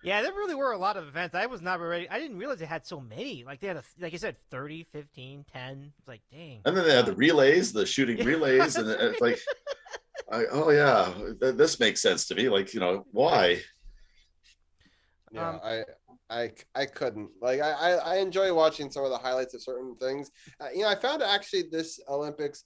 Yeah, there really were a lot of events. I was not ready. I didn't realize they had so many. Like they had, like you said, 30, 15, 10. It's like, dang. And then they had the relays, the shooting relays. And it's like, this makes sense to me. Like, why? Yeah, I couldn't. Like, I enjoy watching some of the highlights of certain things. I found actually this Olympics,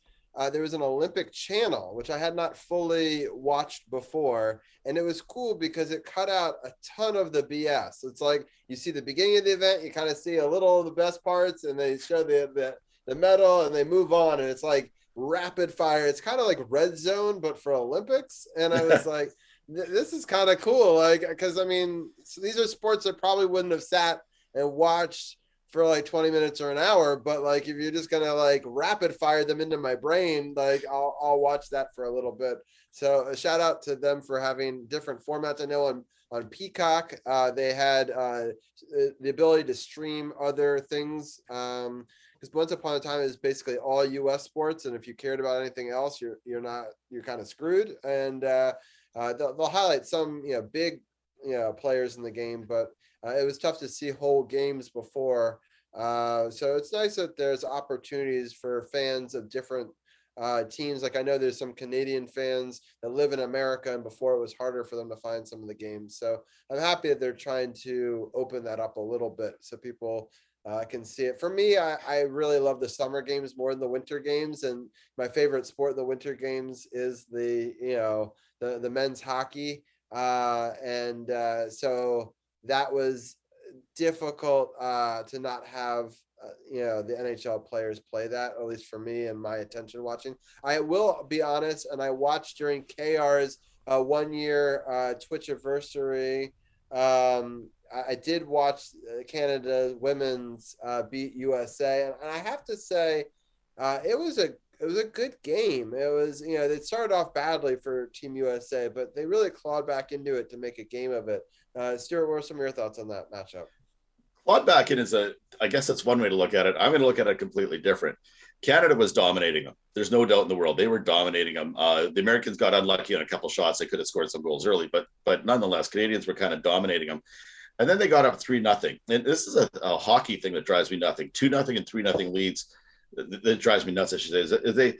there was an Olympic channel, which I had not fully watched before. And it was cool because it cut out a ton of the BS. It's like you see the beginning of the event, you kind of see a little of the best parts, and they show the medal and they move on. And it's like rapid fire. It's kind of like Red Zone, but for Olympics. And I was like, this is kind of cool. Like, because I mean, so these are sports that probably wouldn't have sat and watched for like 20 minutes or an hour, but like if you're just gonna like rapid fire them into my brain, like I'll watch that for a little bit. So a shout out to them for having different formats. I know on Peacock they had the ability to stream other things, because once upon a time it was basically all US sports, and if you cared about anything else, you're kind of screwed. And they'll highlight some big players in the game, but it was tough to see whole games before. So it's nice that there's opportunities for fans of different teams. Like I know there's some Canadian fans that live in America, and before it was harder for them to find some of the games. So I'm happy that they're trying to open that up a little bit so people can see it. For me, I really love the summer games more than the winter games, and my favorite sport in the winter games is the men's hockey. So that was difficult to not have the NHL players play that, at least for me and my attention watching. I will be honest, and I watched during KR's 1 year Twitch anniversary. I did watch Canada women's beat USA, and I have to say it was a good game. It was, they started off badly for Team USA, but they really clawed back into it to make a game of it. Stewart, what are some of your thoughts on that matchup? Clawed back in I guess that's one way to look at it. I'm going to look at it completely different. Canada was dominating them. There's no doubt in the world. They were dominating them. The Americans got unlucky on a couple shots. They could have scored some goals early, but nonetheless, Canadians were kind of dominating them. And then they got up 3-0. And this is a hockey thing that drives me nothing. 2-0 and 3-0 leads that drives me nuts, I should say, is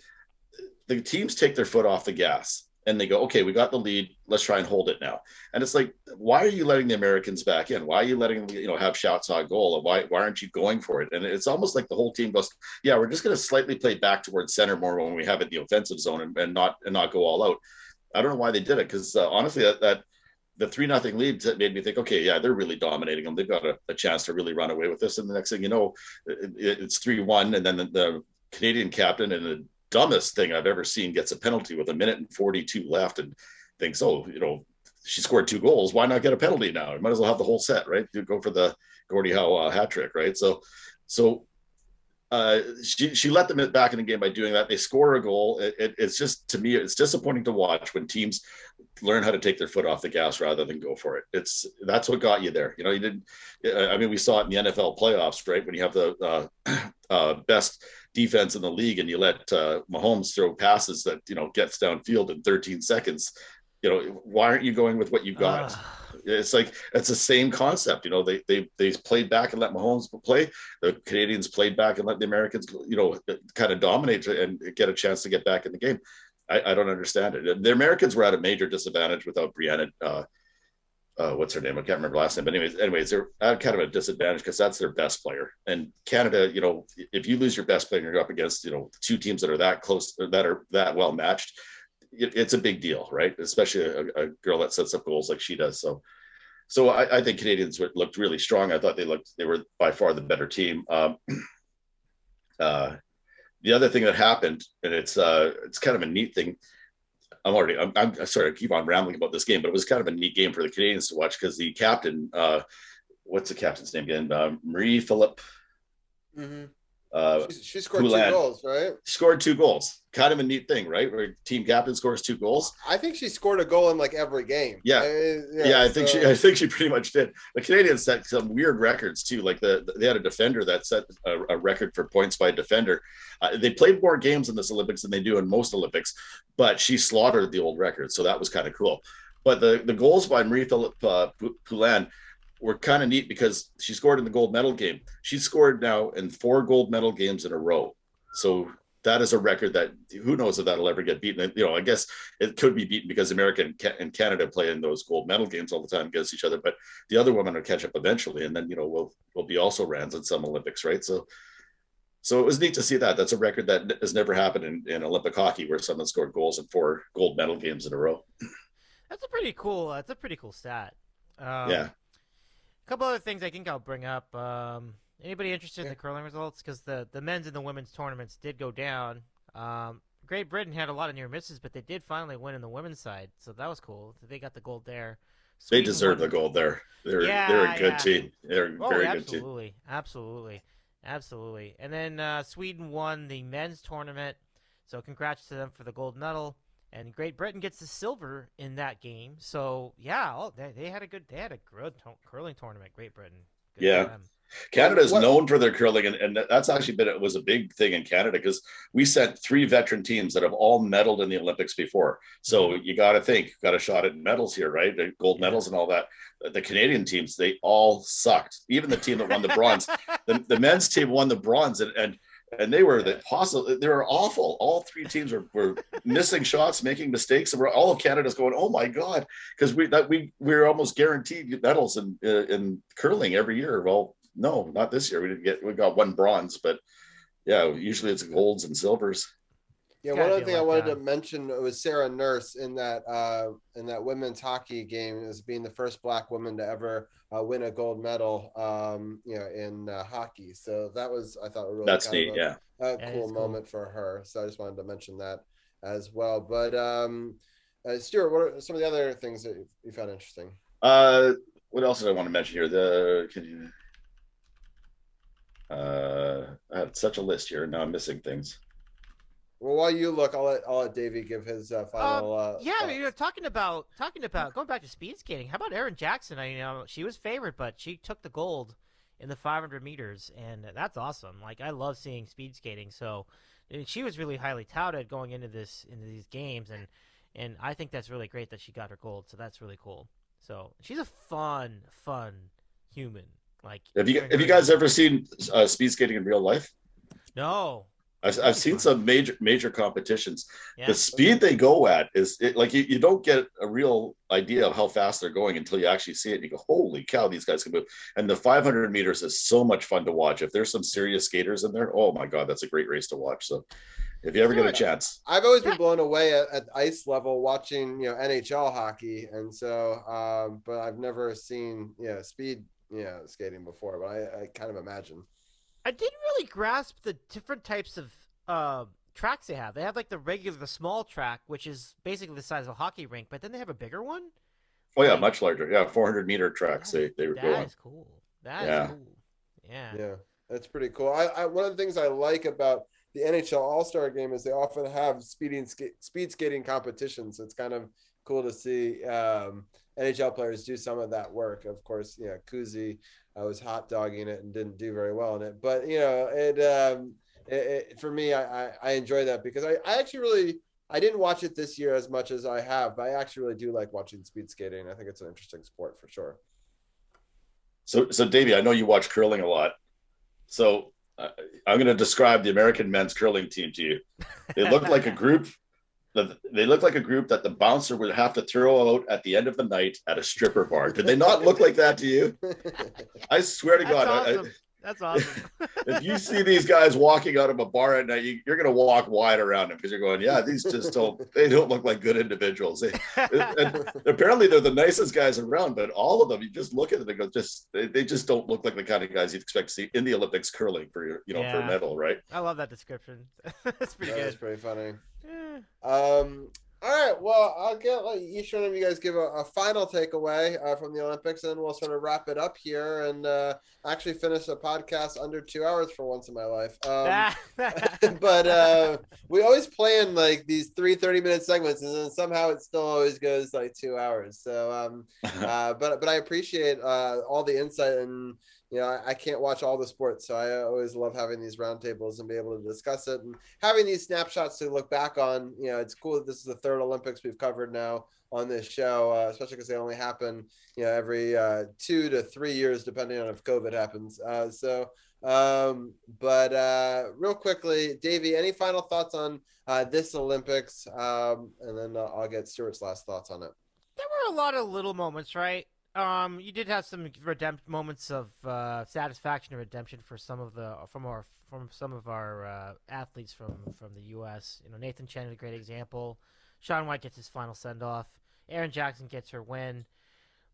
the teams take their foot off the gas and they go, okay, we got the lead. Let's try and hold it now. And it's like, why are you letting the Americans back in? Why are you letting them, have shots on goal? Why aren't you going for it? And it's almost like the whole team goes, yeah, we're just going to slightly play back towards center more when we have it in the offensive zone and not go all out. I don't know why they did it, because honestly, that the 3-0 lead made me think, okay, yeah, they're really dominating them. They've got a chance to really run away with this. And the next thing you know, it's 3-1, and then the Canadian captain, and the dumbest thing I've ever seen, gets a penalty with 1:42 left and thinks, oh, she scored 2 goals. Why not get a penalty now? You might as well have the whole set, right? Go for the Gordie Howe hat trick, right? So she let them back in the game by doing that. They score a goal. It's just, to me, it's disappointing to watch when teams learn how to take their foot off the gas rather than go for it. That's what got you there. You didn't. I mean, we saw it in the NFL playoffs, right? When you have the best defense in the league and you let Mahomes throw passes that gets downfield in 13 seconds. Why aren't you going with what you got? It's like, it's the same concept. They played back and let Mahomes play. The Canadians played back and let the Americans, kind of dominate and get a chance to get back in the game. I don't understand it. The Americans were at a major disadvantage without Brianna. What's her name? I can't remember last name. But anyways, they're at kind of a disadvantage because that's their best player. And Canada, if you lose your best player, you're up against, 2 teams that are that close, that are that well matched. It's a big deal, right? Especially a girl that sets up goals like she does. So I think Canadians looked really strong. I thought they were by far the better team. The other thing that happened, and it's kind of a neat thing. I'm sorry, I keep on rambling about this game, but it was kind of a neat game for the Canadians to watch, because the captain, what's the captain's name again? Marie-Philip. Mm-hmm. She scored Poulin. 2 goals, right? Scored 2 goals. Kind of a neat thing, right? Where team captain scores 2 goals. I think she scored a goal in like every game. Yeah, I think she pretty much did. The Canadians set some weird records too. Like they had a defender that set a record for points by defender. They played more games in this Olympics than they do in most Olympics, but she slaughtered the old record, so that was kind of cool. But the goals by Marie-Philip Poulin were kind of neat, because she scored in the gold medal game. She scored now in 4 gold medal games in a row. So that is a record that, who knows if that'll ever get beaten. I guess it could be beaten because America and Canada play in those gold medal games all the time against each other. But the other women will catch up eventually, and then we'll be also rans in some Olympics, right? So it was neat to see that. That's a record that has never happened in Olympic hockey, where someone scored goals in 4 gold medal games in a row. That's a pretty cool stat. Yeah. A couple other things I think I'll bring up. Anybody interested in the curling results? Because the men's and the women's tournaments did go down. Great Britain had a lot of near misses, but they did finally win in the women's side, so that was cool. They got the gold there. They Sweden deserve won- the gold there. They're Yeah, a good yeah. team. They're a Oh, very good team. absolutely, absolutely. And then Sweden won the men's tournament, so congrats to them for the gold medal. And Great Britain gets the silver in that game. So yeah, they had a good curling tournament. Great Britain. Good Yeah. for them. Canada is What- known for their curling, and that's actually it was a big thing in Canada because we sent 3 veteran teams that have all medaled in the Olympics before. So you got a shot at medals here, right? The gold medals and all that. The Canadian teams, they all sucked. Even the team that won the bronze, the men's team won the bronze, and they were they were awful. All 3 teams were missing shots, making mistakes, and all of Canada's going, "Oh my god," because we're almost guaranteed medals in curling every year. Well, no, not this year. We got 1 bronze, but yeah, usually it's golds and silvers. Yeah, It's one gotta other be thing I like wanted that. to mention was Sarah Nurse in that women's hockey game as being the first Black woman to ever win a gold medal, in hockey. So that was, I thought, really That's kind neat. of Yeah. a That cool is cool. moment for her. So I just wanted to mention that as well. But Stewart, what are some of the other things that you found interesting? What else did I want to mention here? I had such a list here. Now I'm missing things. Well, while you look, I'll let Davy give his final. Yeah, I mean, thoughts. talking about going back to speed skating. How about Erin Jackson? She was favored, but she took the gold in the 500 meters, and that's awesome. Like, I love seeing speed skating. So, she was really highly touted going into these games, and I think that's really great that she got her gold. So that's really cool. So she's a fun human. Like, Have you guys ever seen speed skating in real life? No. I've seen some major competitions. Yeah. The speed they go at is like you don't get a real idea of how fast they're going until you actually see it. And you go, holy cow, these guys can move. And the 500 meters is so much fun to watch. If there's some serious skaters in there, oh my god, that's a great race to watch. So if you ever get a chance, I've always been blown away at ice level watching NHL hockey, and so but I've never seen speed skating before. But I kind of imagine. I didn't really grasp the different types of tracks they have. They have like the small track, which is basically the size of a hockey rink, but then they have a bigger one. oh yeah, much larger. Yeah, 400-meter tracks they were That going. is cool. That is cool. Yeah. Yeah, that's pretty cool. I one of the things I like about the NHL All-Star Game is they often have speed skating competitions. It's kind of cool to see NHL players do some of that work. Of course, Kuzi was hot dogging it and didn't do very well in it, but for me, I enjoy that because I actually I didn't watch it this year as much as I have, but I actually really do like watching speed skating. I think it's an interesting sport for sure. So Davey, I know you watch curling a lot. So I'm going to describe the American men's curling team to you. They look like a group. They look like a group that the bouncer would have to throw out at the end of the night at a stripper bar. Did they not look like that to you? I swear to God. Awesome. That's awesome. If you see these guys walking out of a bar at night, you're going to walk wide around them because you're going, yeah, these just don't look like good individuals. And apparently they're the nicest guys around, but all of them, you just look at them and go, they just don't look like the kind of guys you'd expect to see in the Olympics curling for for a medal, right? I love that description. That's pretty good. That's pretty funny. Yeah. All right. Well, I'll let each one of you guys give a final takeaway from the Olympics, and then we'll sort of wrap it up here and actually finish a podcast under 2 hours for once in my life. But we always plan like these 30-minute segments, and then somehow it still always goes like 2 hours. So, but I appreciate all the insight, and I can't watch all the sports, so I always love having these roundtables and be able to discuss it and having these snapshots to look back on. It's cool that this is the third Olympics we've covered now on this show, especially because they only happen, every 2 to 3 years, depending on if COVID happens. But real quickly, Davey, any final thoughts on this Olympics? And then I'll get Stewart's last thoughts on it. There were a lot of little moments, right? You did have some moments of satisfaction and redemption for some of our athletes from the U.S. Nathan Chen is a great example. Shaun White gets his final send off. Erin Jackson gets her win.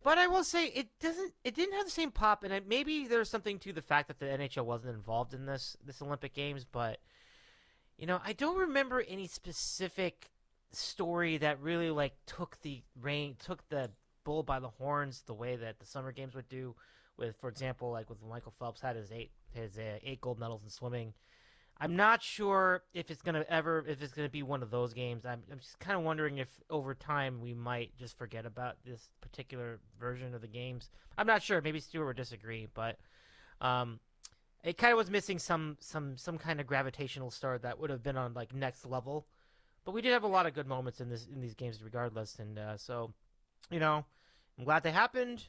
But I will say it didn't have the same pop, and maybe there's something to the fact that the NHL wasn't involved in this Olympic Games. But I don't remember any specific story that really like took the bull by the horns the way that the summer games would do. With, for example, like with Michael Phelps had his eight gold medals in swimming. I'm not sure if it's gonna be one of those games. I'm just kind of wondering if over time we might just forget about this particular version of the games. I'm not sure. Maybe Stewart would disagree, but it kind of was missing some kind of gravitational star that would have been on like next level. But we did have a lot of good moments in these games regardless, and so I'm glad they happened.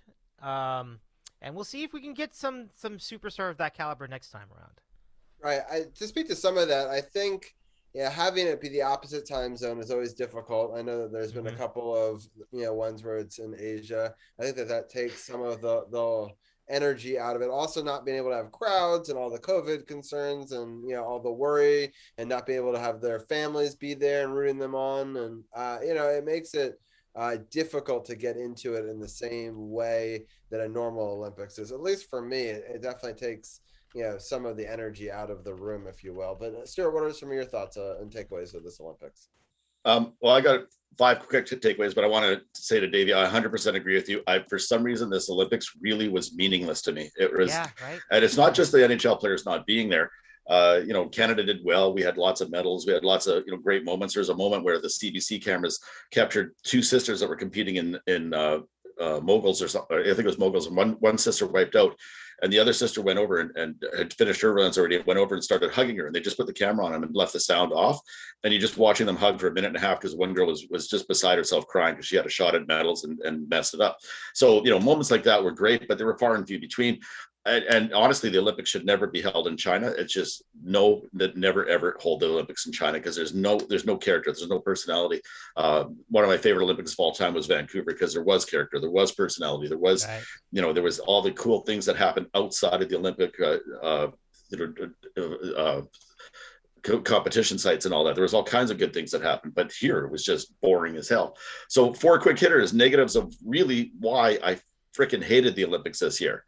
And we'll see if we can get some superstar of that caliber next time around. Right. To speak to some of that, I think having it be the opposite time zone is always difficult. I know that there's been a couple of ones where it's in Asia. I think that takes some of the energy out of it. Also, not being able to have crowds and all the COVID concerns and all the worry, and not being able to have their families be there and rooting them on, and it makes it difficult to get into it in the same way that a normal Olympics is. At least for me, it definitely takes some of the energy out of the room, if you will. But Stuart, what are some of your thoughts and takeaways of this Olympics? Well, I got 5 quick takeaways, but I want to say to Davey, I 100% agree with you. For some reason, this Olympics really was meaningless to me. It was, right. And it's not just the NHL players not being there. Canada did well. We had lots of medals. We had lots of great moments. There's a moment where the CBC cameras captured 2 sisters that were competing in moguls or something. I think it was moguls, and one sister wiped out, and the other sister went over and had finished her runs already, went over and started hugging her, and they just put the camera on them and left the sound off, and you're just watching them hug for a minute and a half because one girl was just beside herself crying because she had a shot at medals and messed it up. So moments like that were great, but they were far and few between. And honestly, the Olympics should never be held in China. It's just never ever hold the Olympics in China because there's no character, there's no personality. One of my favorite Olympics of all time was Vancouver because there was character, there was personality, there was there was all the cool things that happened outside of the Olympic competition sites and all that. There was all kinds of good things that happened, but here it was just boring as hell. So 4 quick hitters, negatives of really why I freaking hated the Olympics this year.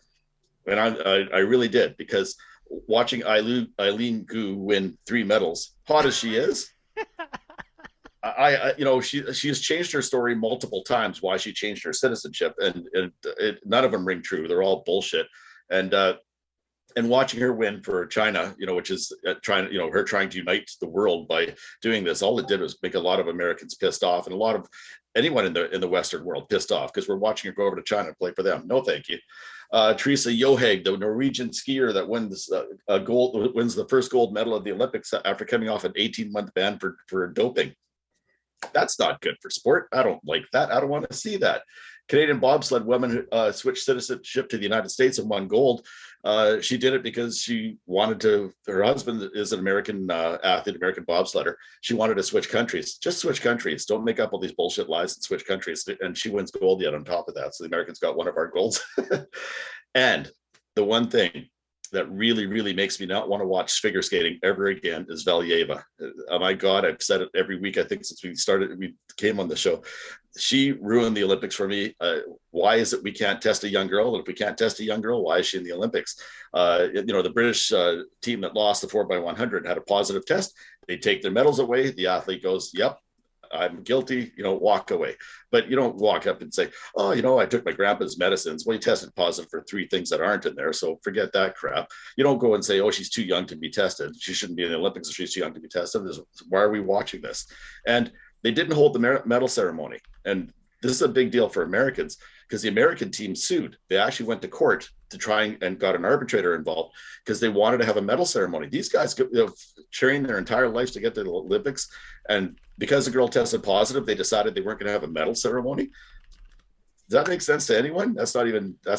And I really did, because watching Eileen Gu win 3 medals, hot as she is, she has changed her story multiple times why she changed her citizenship, and none of them ring true. They're all bullshit. And watching her win for China, which is her trying to unite the world by doing this, all it did was make a lot of Americans pissed off, and a lot of anyone in the Western world pissed off, because we're watching her go over to China and play for them. No, thank you. Teresa Johaug, the Norwegian skier that wins the first gold medal of the Olympics after coming off an 18-month ban for doping. That's not good for sport. I don't like that. I don't want to see that. Canadian bobsled woman switched citizenship to the United States and won gold. She did it because she wanted to. Her husband is an American athlete, American bobsledder. She wanted to switch countries. Just switch countries. Don't make up all these bullshit lies and switch countries. And she wins gold yet on top of that. So the Americans got one of our golds. And the one thing that really, really makes me not want to watch figure skating ever again is Valieva. Oh my God, I've said it every week, I think, since we came on the show. She ruined the Olympics for me. Why is it we can't test a young girl? And if we can't test a young girl, why is she in the Olympics? The British team that lost the 4x100 had a positive test. They take their medals away. The athlete goes, yep, I'm guilty, walk away. But you don't walk up and say, oh, I took my grandpa's medicines. Well, he tested positive for 3 things that aren't in there, so forget that crap. You don't go and say, oh, she's too young to be tested. She shouldn't be in the Olympics if she's too young to be tested. Why are we watching this? And they didn't hold the medal ceremony. And this is a big deal for Americans, because the American team sued. They actually went to court to try and got an arbitrator involved because they wanted to have a medal ceremony. These guys trained their entire lives to get to the Olympics, and because the girl tested positive, they decided they weren't going to have a medal ceremony. Does that make sense to anyone? That's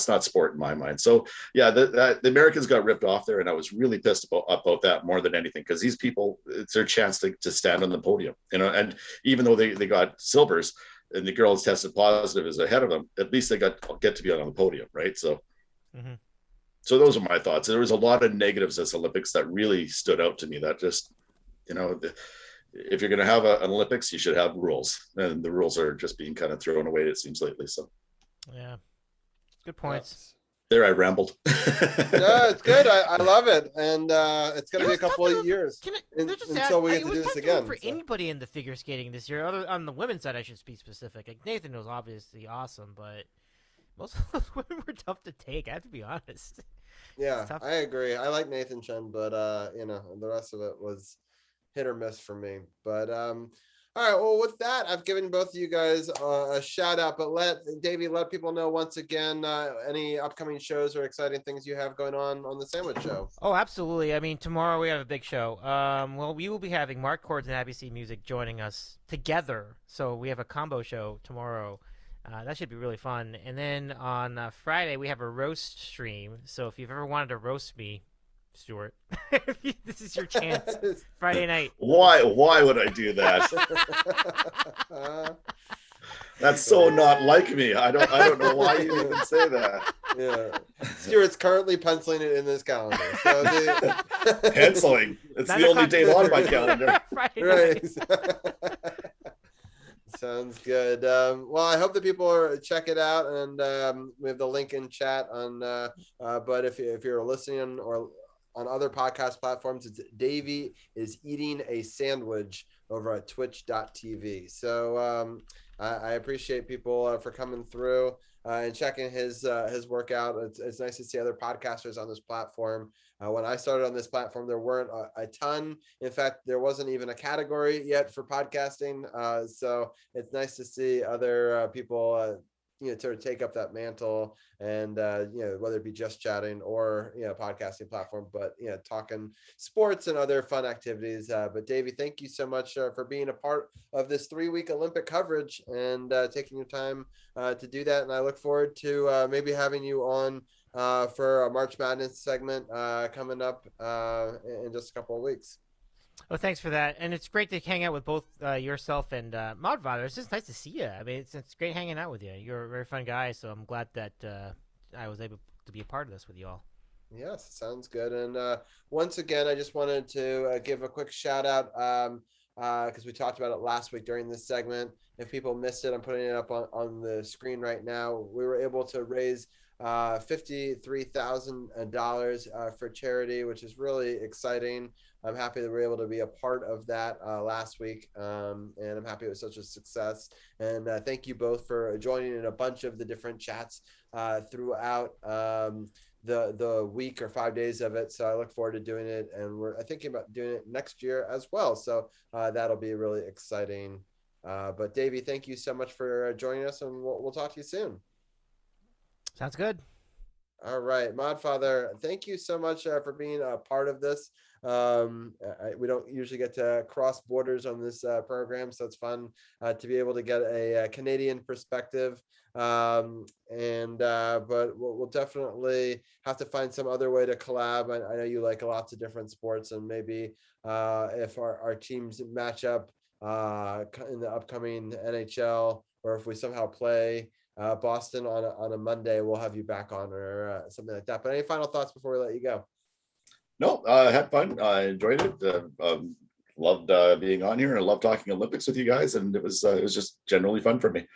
not sport in my mind. So yeah, the Americans got ripped off there, and I was really pissed about that more than anything, because these people, it's their chance to stand on the podium, and even though they got silvers and the girls tested positive is ahead of them, at least they get to be on the podium, right? So So those are my thoughts. There was a lot of negatives this Olympics that really stood out to me, that just, if you're going to have an Olympics, you should have rules, and the rules are just being kind of thrown away, it seems, lately. So yeah, good points. There, I rambled. No, it's good. I love it, and it's gonna It be a was tough couple of enough- years Can I, until we get to do this again. For so. anybody in the figure skating this year, other on the women's side, I should be specific. Like Nathan was obviously awesome, but most of those women were tough to take. I have to be honest. Yeah, tough. I agree. I like Nathan Chen, but the rest of it was hit or miss for me. But all right, well, with that, I've given both of you guys a shout out, but Davey, let people know once again any upcoming shows or exciting things you have going on the Sandwich Show. Oh, absolutely. I mean, tomorrow we have a big show. Well, we will be having Mark Cords and Abby C Music joining us together. So we have a combo show tomorrow. That should be really fun. And then on Friday, we have a roast stream. So if you've ever wanted to roast me, Stewart, this is your chance. Friday night. Why would I do that? That's so not like me. I don't know why you even say that. Yeah, Stewart's currently penciling it in his calendar. So Penciling. It's the only day on my calendar. Right. Sounds good. Well, I hope that people check it out, and we have the link in chat on. But if you're listening or on other podcast platforms, it's Davy is eating a sandwich over at twitch.tv. So I appreciate people for coming through and checking his workout. It's nice to see other podcasters on this platform. When I started on this platform, there weren't a ton. In fact, there wasn't even a category yet for podcasting. So it's nice to see other people sort of take up that mantle, and whether it be just chatting or podcasting platform, but talking sports and other fun activities. But Davey, thank you so much for being a part of this 3-week Olympic coverage and taking your time to do that. And I look forward to maybe having you on for a March Madness segment coming up in just a couple of weeks. Oh, thanks for that. And it's great to hang out with both yourself and Modfather. It's just nice to see you. I mean, it's great hanging out with you. You're a very fun guy, so I'm glad that I was able to be a part of this with you all. Yes, sounds good. And once again, I just wanted to give a quick shout out because we talked about it last week during this segment. If people missed it, I'm putting it up on the screen right now. We were able to raise $53,000 for charity, which is really exciting. I'm happy that we're able to be a part of that last week, and I'm happy it was such a success. And thank you both for joining in a bunch of the different chats throughout the week or 5 days of it. So I look forward to doing it, and we're thinking about doing it next year as well. So that'll be really exciting. But Davey, thank you so much for joining us, and we'll talk to you soon. Sounds good. All right, Modfather, thank you so much for being a part of this. We don't usually get to cross borders on this program, so it's fun to be able to get a Canadian perspective. But we'll definitely have to find some other way to collab. I know you like lots of different sports, and maybe if our teams match up in the upcoming NHL, or if we somehow play Boston on a Monday, we'll have you back on or something like that. But any final thoughts before we let you go? No, I had fun. I enjoyed it. Loved being on here. I love talking Olympics with you guys, and it was just generally fun for me.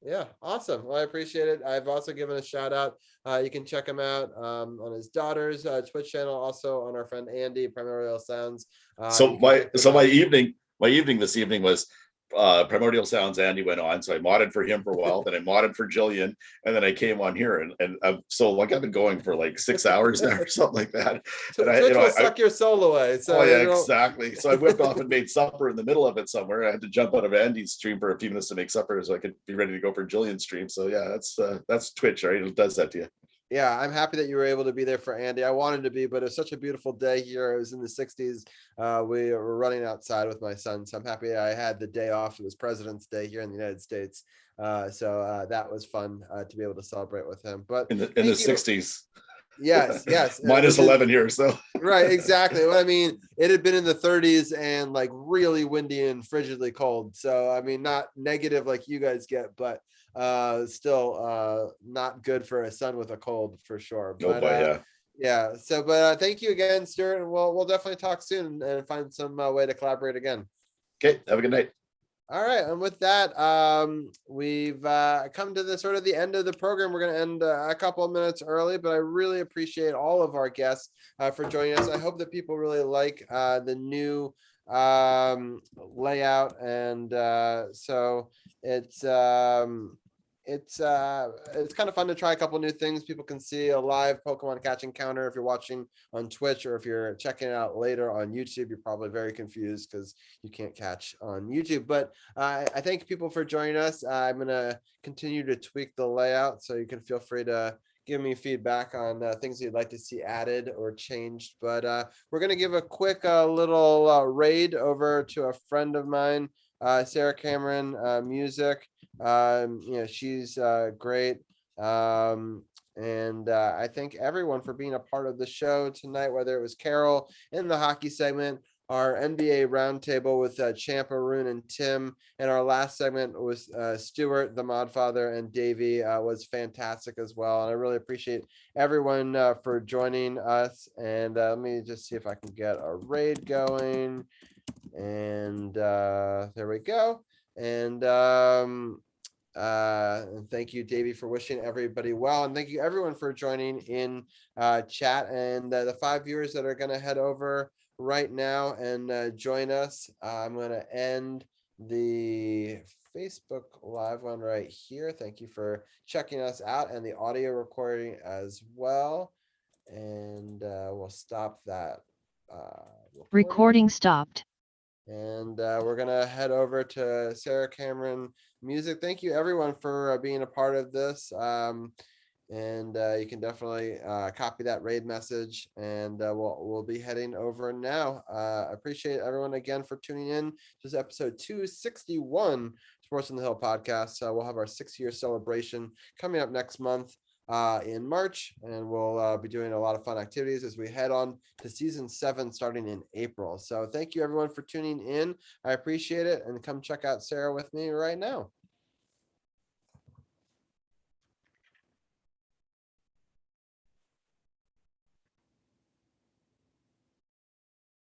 Yeah, awesome. Well, I appreciate it. I've also given a shout out. You can check him out on his daughter's Twitch channel, also on our friend Andy, Primordial Sounds. My evening this evening was Primordial Sounds. Andy went on, so I modded for him for a while, then I modded for Jillian, and then I came on here, and so like I've been going for like 6 hours now or something like that. Twitch will suck your soul away. So exactly. So I whipped off and made supper in the middle of it somewhere. I had to jump out of Andy's stream for a few minutes to make supper so I could be ready to go for Jillian's stream. So yeah, that's Twitch, right? It does that to you. Yeah, I'm happy that you were able to be there for Andy. I wanted to be, but it was such a beautiful day here. It was in the 60s. We were running outside with my son, so I'm happy I had the day off. It was President's Day here in the United States, so that was fun to be able to celebrate with him. But in the 60s. Yes. Minus 11 here, so right, exactly. Well, I mean, it had been in the 30s and like really windy and frigidly cold. So I mean, not negative like you guys get, but still not good for a son with a cold for sure. But yeah. So but thank you again, Stewart, and we'll definitely talk soon and find some way to collaborate again. Okay, have a good night. All right, and with that, we've come to the sort of the end of the program. We're going to end a couple of minutes early, but I really appreciate all of our guests for joining us. I hope that people really like the new layout, and so it's kind of fun to try a couple new things. People can see a live Pokemon catching counter if you're watching on Twitch, or if you're checking it out later on YouTube. You're probably very confused because you can't catch on YouTube. But I thank people for joining us. I'm going to continue to tweak the layout, so you can feel free to give me feedback on things you'd like to see added or changed. But we're going to give a quick little raid over to a friend of mine, Sarah Cameron Music. She's great. And I thank everyone for being a part of the show tonight, whether it was Carol in the hockey segment, our NBA roundtable with Champ, Arun, and Tim, and our last segment was Stewart, the Modfather, and Davy was fantastic as well. And I really appreciate everyone for joining us. And let me just see if I can get a raid going. And there we go. And thank you, Davey, for wishing everybody well, and thank you everyone for joining in chat, and the 5 viewers that are going to head over right now and join us. I'm going to end the Facebook live one right here. Thank you for checking us out, and the audio recording as well. And we'll stop that recording stopped. And we're going to head over to Sarah Cameron Music. Thank you, everyone, for being a part of this. And you can definitely copy that raid message. And we'll be heading over now. I appreciate everyone again for tuning in. This is episode 261, Sports on the Hill podcast. We'll have our 6-year celebration coming up next month in March, and we'll be doing a lot of fun activities as we head on to season 7 starting in April. So thank you everyone for tuning in. I appreciate it, and come check out Sarah with me right now.